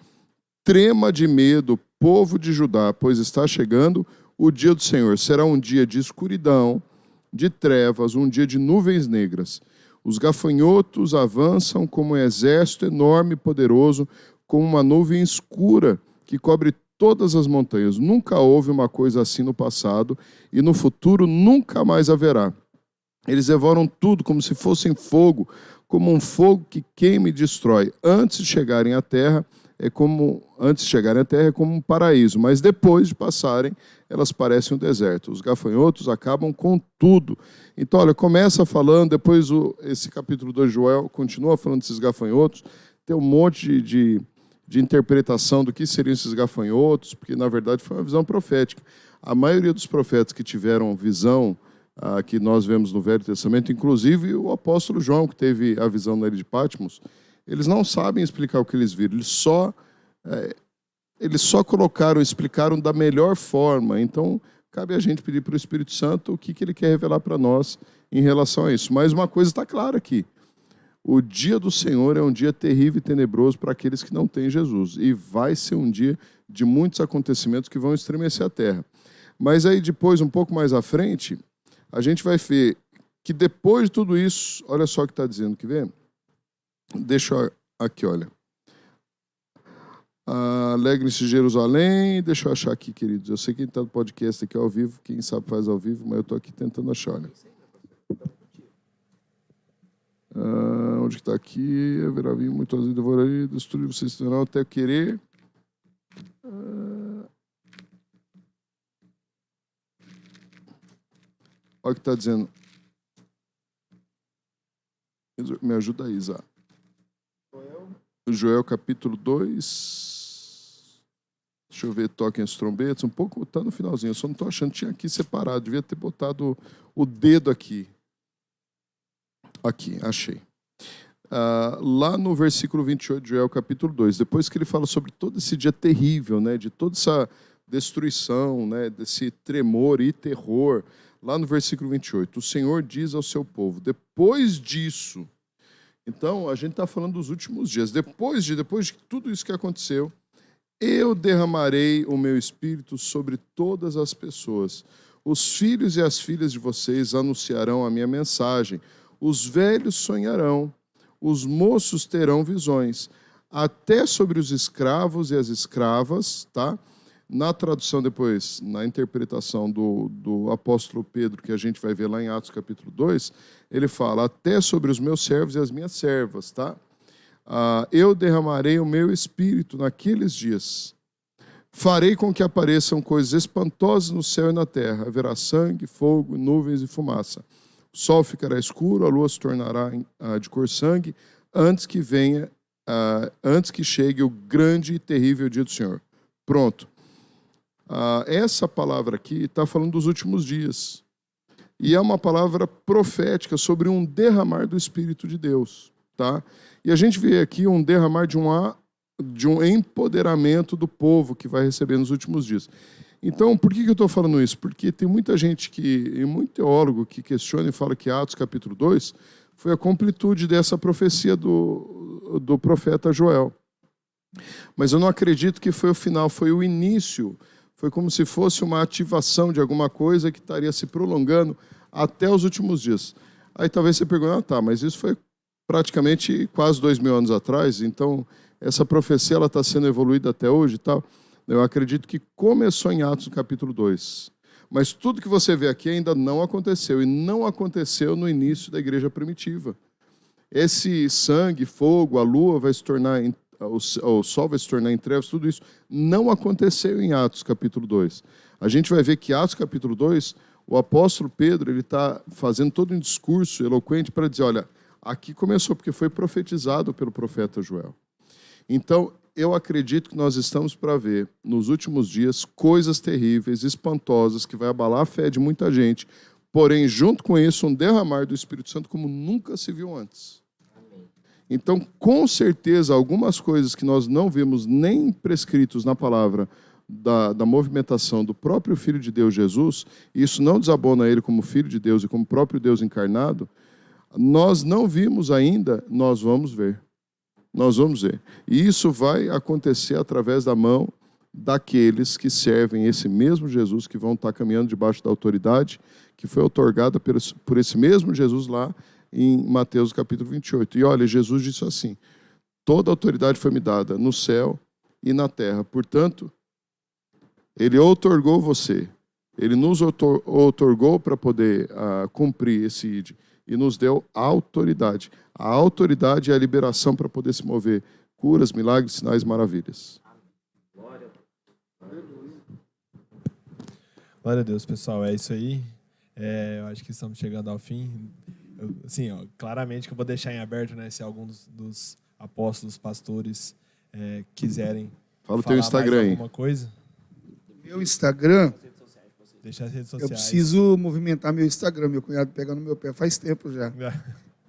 Trema de medo, povo de Judá, pois está chegando o dia do Senhor. Será um dia de escuridão, de trevas, um dia de nuvens negras. Os gafanhotos avançam como um exército enorme e poderoso, como uma nuvem escura que cobre todas as montanhas. Nunca houve uma coisa assim no passado e no futuro nunca mais haverá. Eles devoram tudo como se fossem fogo, como um fogo que queima e destrói. Antes de chegarem à terra é como um paraíso, mas depois de passarem, elas parecem um deserto. Os gafanhotos acabam com tudo. Então, olha, começa falando, depois esse capítulo 2 de Joel continua falando desses gafanhotos, tem um monte de interpretação do que seriam esses gafanhotos, porque, na verdade, foi uma visão profética. A maioria dos profetas que tiveram visão que nós vemos no Velho Testamento, inclusive o apóstolo João, que teve a visão na ilha de Patmos, eles não sabem explicar o que eles viram, eles só eles só colocaram, explicaram da melhor forma. Então, cabe a gente pedir para o Espírito Santo o que ele quer revelar para nós em relação a isso. Mas uma coisa está clara aqui. O dia do Senhor é um dia terrível e tenebroso para aqueles que não têm Jesus. E vai ser um dia de muitos acontecimentos que vão estremecer a terra. Mas aí depois, um pouco mais à frente, a gente vai ver que depois de tudo isso, olha só o que está dizendo, quer ver? Deixa eu aqui, olha. Alegre-se Jerusalém. Deixa eu achar aqui, queridos. Eu sei que quem está no podcast aqui ao vivo, quem sabe faz ao vivo, mas eu estou aqui tentando achar, olha. Onde que está aqui? Haverá vinho, muito azeite, devoraria, destruir vocês terão até querer. Olha o que está dizendo. Me ajuda aí, Zá. Joel capítulo 2. Deixa eu ver, toquem as trombetas. Um pouco, está no finalzinho. Eu só não estou achando. Tinha aqui separado. Devia ter botado o dedo aqui. Aqui, achei. Lá no versículo 28 de Joel capítulo 2. Depois que ele fala sobre todo esse dia terrível, né, de toda essa destruição, né, desse tremor e terror. Lá no versículo 28. O Senhor diz ao seu povo, depois disso... Então, a gente está falando dos últimos dias. Depois de tudo isso que aconteceu, eu derramarei o meu espírito sobre todas as pessoas. Os filhos e as filhas de vocês anunciarão a minha mensagem. Os velhos sonharão, os moços terão visões. Até sobre os escravos e as escravas, tá? Na tradução depois, na interpretação do apóstolo Pedro, que a gente vai ver lá em Atos capítulo 2, ele fala, até sobre os meus servos e as minhas servas, tá? Eu derramarei o meu espírito naqueles dias. Farei com que apareçam coisas espantosas no céu e na terra. Haverá sangue, fogo, nuvens e fumaça. O sol ficará escuro, a lua se tornará de cor sangue, antes que chegue o grande e terrível dia do Senhor. Pronto. Essa palavra aqui está falando dos últimos dias. E é uma palavra profética sobre um derramar do Espírito de Deus. Tá? E a gente vê aqui um derramar de um empoderamento do povo que vai receber nos últimos dias. Então, por que eu estou falando isso? Porque tem muita gente e muito teólogo que questiona e fala que Atos capítulo 2 foi a completude dessa profecia do profeta Joel. Mas eu não acredito que foi o final, foi o início. Foi como se fosse uma ativação de alguma coisa que estaria se prolongando até os últimos dias. Aí talvez você pergunte, mas isso foi praticamente quase 2000 anos atrás, então essa profecia está sendo evoluída até hoje e tal. Eu acredito que começou em Atos, no capítulo 2. Mas tudo que você vê aqui ainda não aconteceu, e não aconteceu no início da igreja primitiva. Esse sangue, fogo, a lua vai se tornar... O sol vai se tornar em trevas, tudo isso não aconteceu em Atos capítulo 2. A gente vai ver que Atos capítulo 2, o apóstolo Pedro ele está fazendo todo um discurso eloquente para dizer, olha, aqui começou porque foi profetizado pelo profeta Joel. Então, eu acredito que nós estamos para ver, nos últimos dias, coisas terríveis, espantosas, que vai abalar a fé de muita gente, porém, junto com isso, um derramar do Espírito Santo como nunca se viu antes. Então, com certeza, algumas coisas que nós não vemos nem prescritos na palavra da movimentação do próprio Filho de Deus, Jesus, e isso não desabona ele como Filho de Deus e como próprio Deus encarnado, nós não vimos ainda, nós vamos ver. Nós vamos ver. E isso vai acontecer através da mão daqueles que servem esse mesmo Jesus, que vão estar caminhando debaixo da autoridade que foi outorgada por esse mesmo Jesus lá, em Mateus capítulo 28. E olha, Jesus disse assim, toda autoridade foi me dada no céu e na terra. Portanto, ele outorgou você, ele nos outorgou para poder cumprir esse ID e nos deu a autoridade. A autoridade é a liberação para poder se mover. Curas, milagres, sinais, maravilhas. Glória a Deus, pessoal. É isso aí. Eu acho que estamos chegando ao fim. Claramente que eu vou deixar em aberto, né, se algum dos apóstolos, pastores quiserem Fala o teu Instagram mais aí. Alguma coisa. Meu Instagram, Deixa as redes sociais. eu preciso movimentar meu Instagram. Meu cunhado pega no meu pé faz tempo já.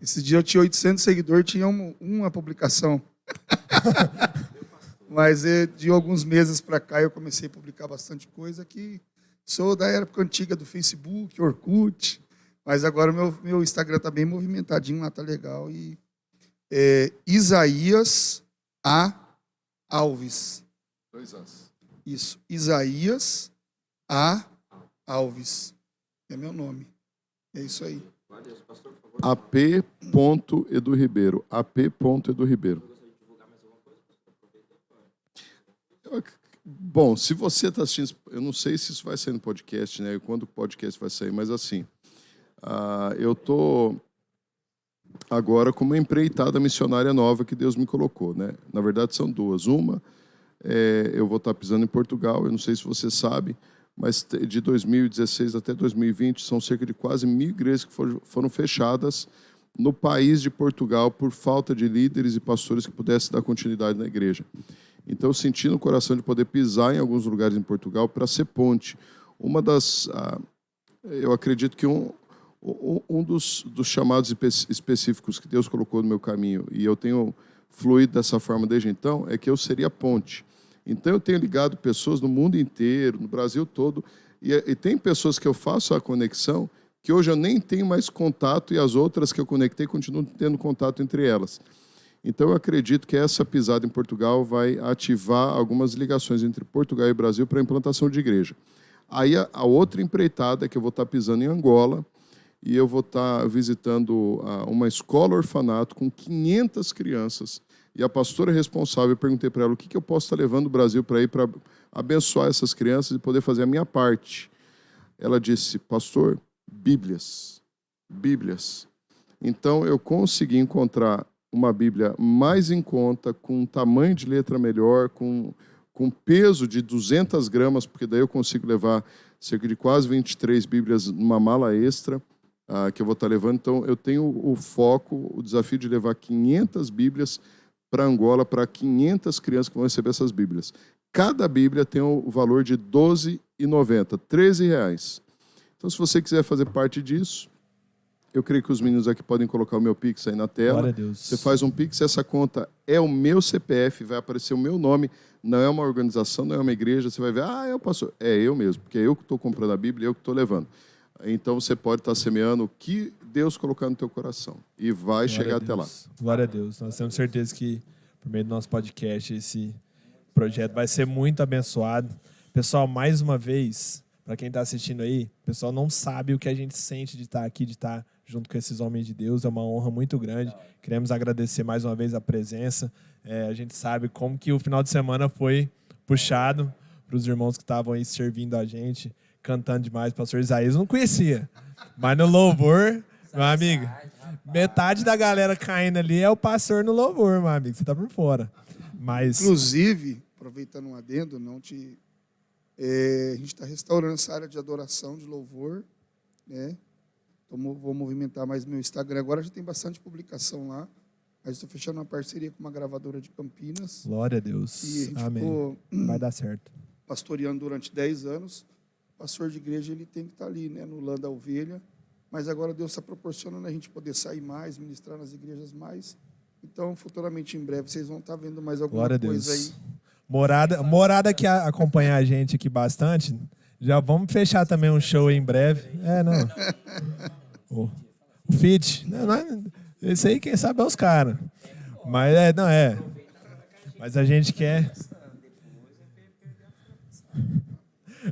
Esse dia eu tinha 800 seguidores, tinha uma publicação. Mas de alguns meses para cá eu comecei a publicar bastante coisa que sou da época antiga do Facebook, Orkut, mas agora o meu Instagram está bem movimentadinho, lá está legal. E Isaías A. Alves. 2 As. Isso, Isaías A. Alves. É meu nome. É isso aí. AP.Edu Ribeiro. AP.Edu Ribeiro. Bom, se você está assistindo, eu não sei se isso vai sair no podcast, né? Quando o podcast vai sair, mas assim, eu tô agora com uma empreitada missionária nova que Deus me colocou, né? Na verdade, são 2. Uma, eu vou estar pisando em Portugal, eu não sei se você sabe, mas de 2016 até 2020 são cerca de quase 1.000 igrejas que foram fechadas no país de Portugal por falta de líderes e pastores que pudessem dar continuidade na igreja. Então, eu senti no coração de poder pisar em alguns lugares em Portugal para ser ponte. Uma das... eu acredito que um dos chamados específicos que Deus colocou no meu caminho, e eu tenho fluído dessa forma desde então, é que eu seria ponte. Então, eu tenho ligado pessoas no mundo inteiro, no Brasil todo, e tem pessoas que eu faço a conexão que hoje eu nem tenho mais contato, e as outras que eu conectei continuam tendo contato entre elas. Então, eu acredito que essa pisada em Portugal vai ativar algumas ligações entre Portugal e Brasil para a implantação de igreja. Aí, a outra empreitada é que eu vou estar pisando em Angola e eu vou estar visitando uma escola orfanato com 500 crianças. E a pastora responsável, eu perguntei para ela o que eu posso estar levando o Brasil para ir para abençoar essas crianças e poder fazer a minha parte. Ela disse, pastor, Bíblias. Então, eu consegui encontrar uma Bíblia mais em conta, com um tamanho de letra melhor, com peso de 200 gramas, porque daí eu consigo levar cerca de quase 23 Bíblias numa mala extra, que eu vou estar levando. Então, eu tenho o foco, o desafio de levar 500 Bíblias para Angola, para 500 crianças que vão receber essas Bíblias. Cada Bíblia tem o valor de R$ 12,90, R$13. Então, se você quiser fazer parte disso, eu creio que os meninos aqui podem colocar o meu Pix aí na tela. Glória a Deus. Você faz um Pix, essa conta é o meu CPF, vai aparecer o meu nome, não é uma organização, não é uma igreja, você vai ver, é o pastor. É eu mesmo, porque é eu que estou comprando a Bíblia, eu que estou levando. Então, você pode estar semeando o que Deus colocar no teu coração e vai chegar até lá. Glória a Deus. Nós temos certeza que, por meio do nosso podcast, esse projeto vai ser muito abençoado. Pessoal, mais uma vez, para quem está assistindo aí, o pessoal não sabe o que a gente sente de estar aqui, de estar junto com esses homens de Deus. É uma honra muito grande. Queremos agradecer mais uma vez a presença. A gente sabe como que o final de semana foi puxado para os irmãos que estavam aí servindo a gente, cantando demais. O pastor Isaías não conhecia, mas no louvor, meu amigo, metade da galera caindo ali é o pastor no louvor, meu amigo. Você está por fora. Mas... Inclusive, aproveitando um adendo, a gente está restaurando essa área de adoração, de louvor, né? Vou movimentar mais meu Instagram. Agora já tem bastante publicação lá. Mas estou fechando uma parceria com uma gravadora de Campinas. Glória a Deus. E a gente Amém. Vai dar certo. Pastoreando durante 10 anos. O pastor de igreja ele tem que estar ali, né, no lã da ovelha. Mas agora Deus está proporcionando a gente poder sair mais, ministrar nas igrejas mais. Então, futuramente, em breve, vocês vão estar vendo mais alguma Glória coisa a Deus. aí. Morada que acompanha a gente aqui bastante. Já vamos fechar também um show em breve. O Fit. Esse aí, quem sabe, é os caras. Mas Mas a gente quer...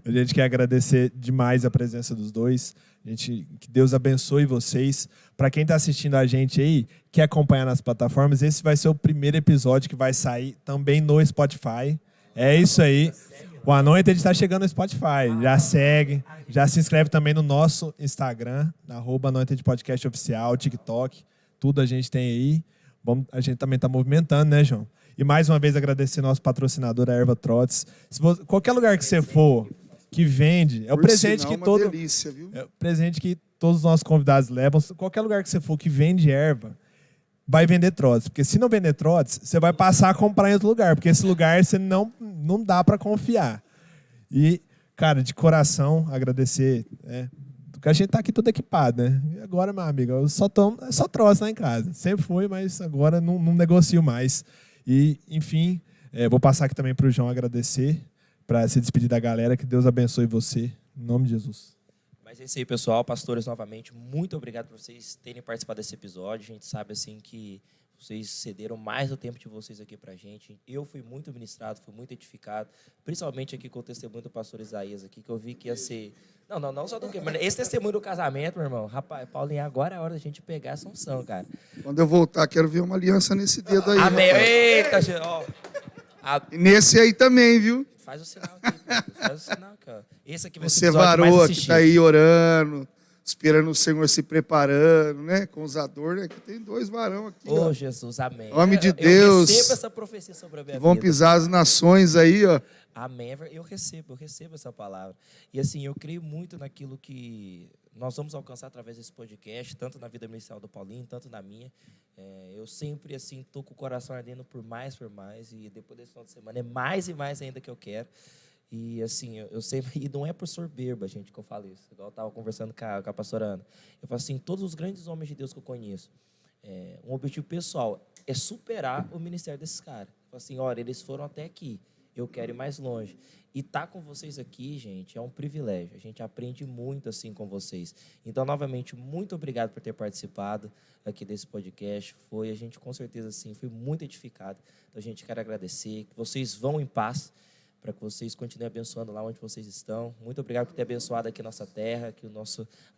A gente quer agradecer demais a presença dos dois. Que Deus abençoe vocês. Para quem está assistindo a gente aí, quer acompanhar nas plataformas, esse vai ser o primeiro episódio que vai sair também no Spotify. É isso aí. O Anointed está chegando no Spotify. Já segue, já se inscreve também no nosso Instagram, @Anointed Podcast Oficial, TikTok. Tudo a gente tem aí. A gente também está movimentando, né, João? E mais uma vez agradecer nosso patrocinador, a Erva Trotes. Qualquer lugar que você for, que vende, é o presente que todo... delícia, viu? É o presente que todos os nossos convidados levam. Qualquer lugar que você for que vende erva, vai vender trotes. Porque se não vender trotes, você vai passar a comprar em outro lugar. Porque esse lugar você não dá para confiar. E, cara, de coração, agradecer. Porque a gente tá aqui tudo equipado, né? E agora, meu amigo, eu só troço lá em casa. Sempre foi, mas agora não negocio mais. E, enfim, Vou passar aqui também para o João agradecer, para se despedir da galera. Que Deus abençoe você. Em nome de Jesus. Mas é isso aí, pessoal. Pastores, novamente, muito obrigado por vocês terem participado desse episódio. A gente sabe, assim, que vocês cederam mais o tempo de vocês aqui pra gente. Eu fui muito ministrado, fui muito edificado, principalmente aqui com o testemunho do pastor Isaías aqui, que eu vi que ia ser... Não só do que, mas esse testemunho do casamento, meu irmão. Rapaz, Paulinho, agora é a hora da gente pegar essa unção, cara. Quando eu voltar, quero ver uma aliança nesse dedo aí. Amém. Rapaz. Eita, ó. E nesse aí também, viu? Faz o sinal aqui, faz o sinal, cara. Esse aqui vai ser Você o episódio mais varou assistido. que tá aí orando, esperando o Senhor se preparando, né? Com os adornos, que tem 2 varão aqui. Ô, Jesus, amém. Em nome de Eu Deus. recebo essa profecia sobre a minha Vão vida. pisar as nações aí, ó. Amém. Eu recebo essa palavra. E assim, eu creio muito naquilo que nós vamos alcançar através desse podcast, tanto na vida ministerial do Paulinho, tanto na minha. Eu sempre, assim, estou com o coração ardendo por mais, e depois desse final de semana é mais e mais ainda que eu quero. E assim, eu sempre, e não é por soberba, gente, que eu falo isso, igual eu estava conversando com a pastora Ana. Eu falo assim, todos os grandes homens de Deus que eu conheço, um objetivo pessoal é superar o ministério desses caras. Eu falo assim, olha, eles foram até aqui, eu quero ir mais longe. E estar com vocês aqui, gente, é um privilégio. A gente aprende muito assim com vocês. Então, novamente, muito obrigado por ter participado aqui desse podcast. A gente com certeza assim, foi muito edificado. Então, a gente quer agradecer, que vocês vão em paz, para que vocês continuem abençoando lá onde vocês estão. Muito obrigado por ter abençoado aqui a nossa terra, aqui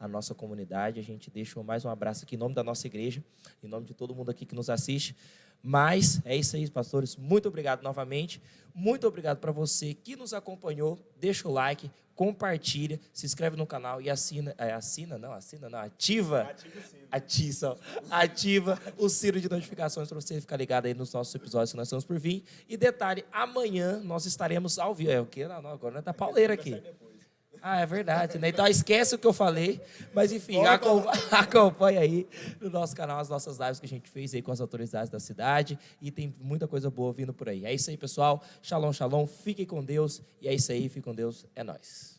a nossa comunidade. A gente deixa mais um abraço aqui em nome da nossa igreja, em nome de todo mundo aqui que nos assiste. Mas é isso aí, pastores. Muito obrigado novamente. Muito obrigado para você que nos acompanhou. Deixa o like, compartilha, se inscreve no canal e ativa o sino de notificações para você ficar ligado aí nos nossos episódios que nós estamos por vir. E detalhe, amanhã nós estaremos ao vivo. O quê? Não, agora não tá pauleira aqui. É verdade, né? Então esquece o que eu falei, mas enfim, acompanha aí no nosso canal as nossas lives que a gente fez aí com as autoridades da cidade e tem muita coisa boa vindo por aí. É isso aí, pessoal. Shalom, shalom. Fiquem com Deus. E é isso aí, fique com Deus. É nóis.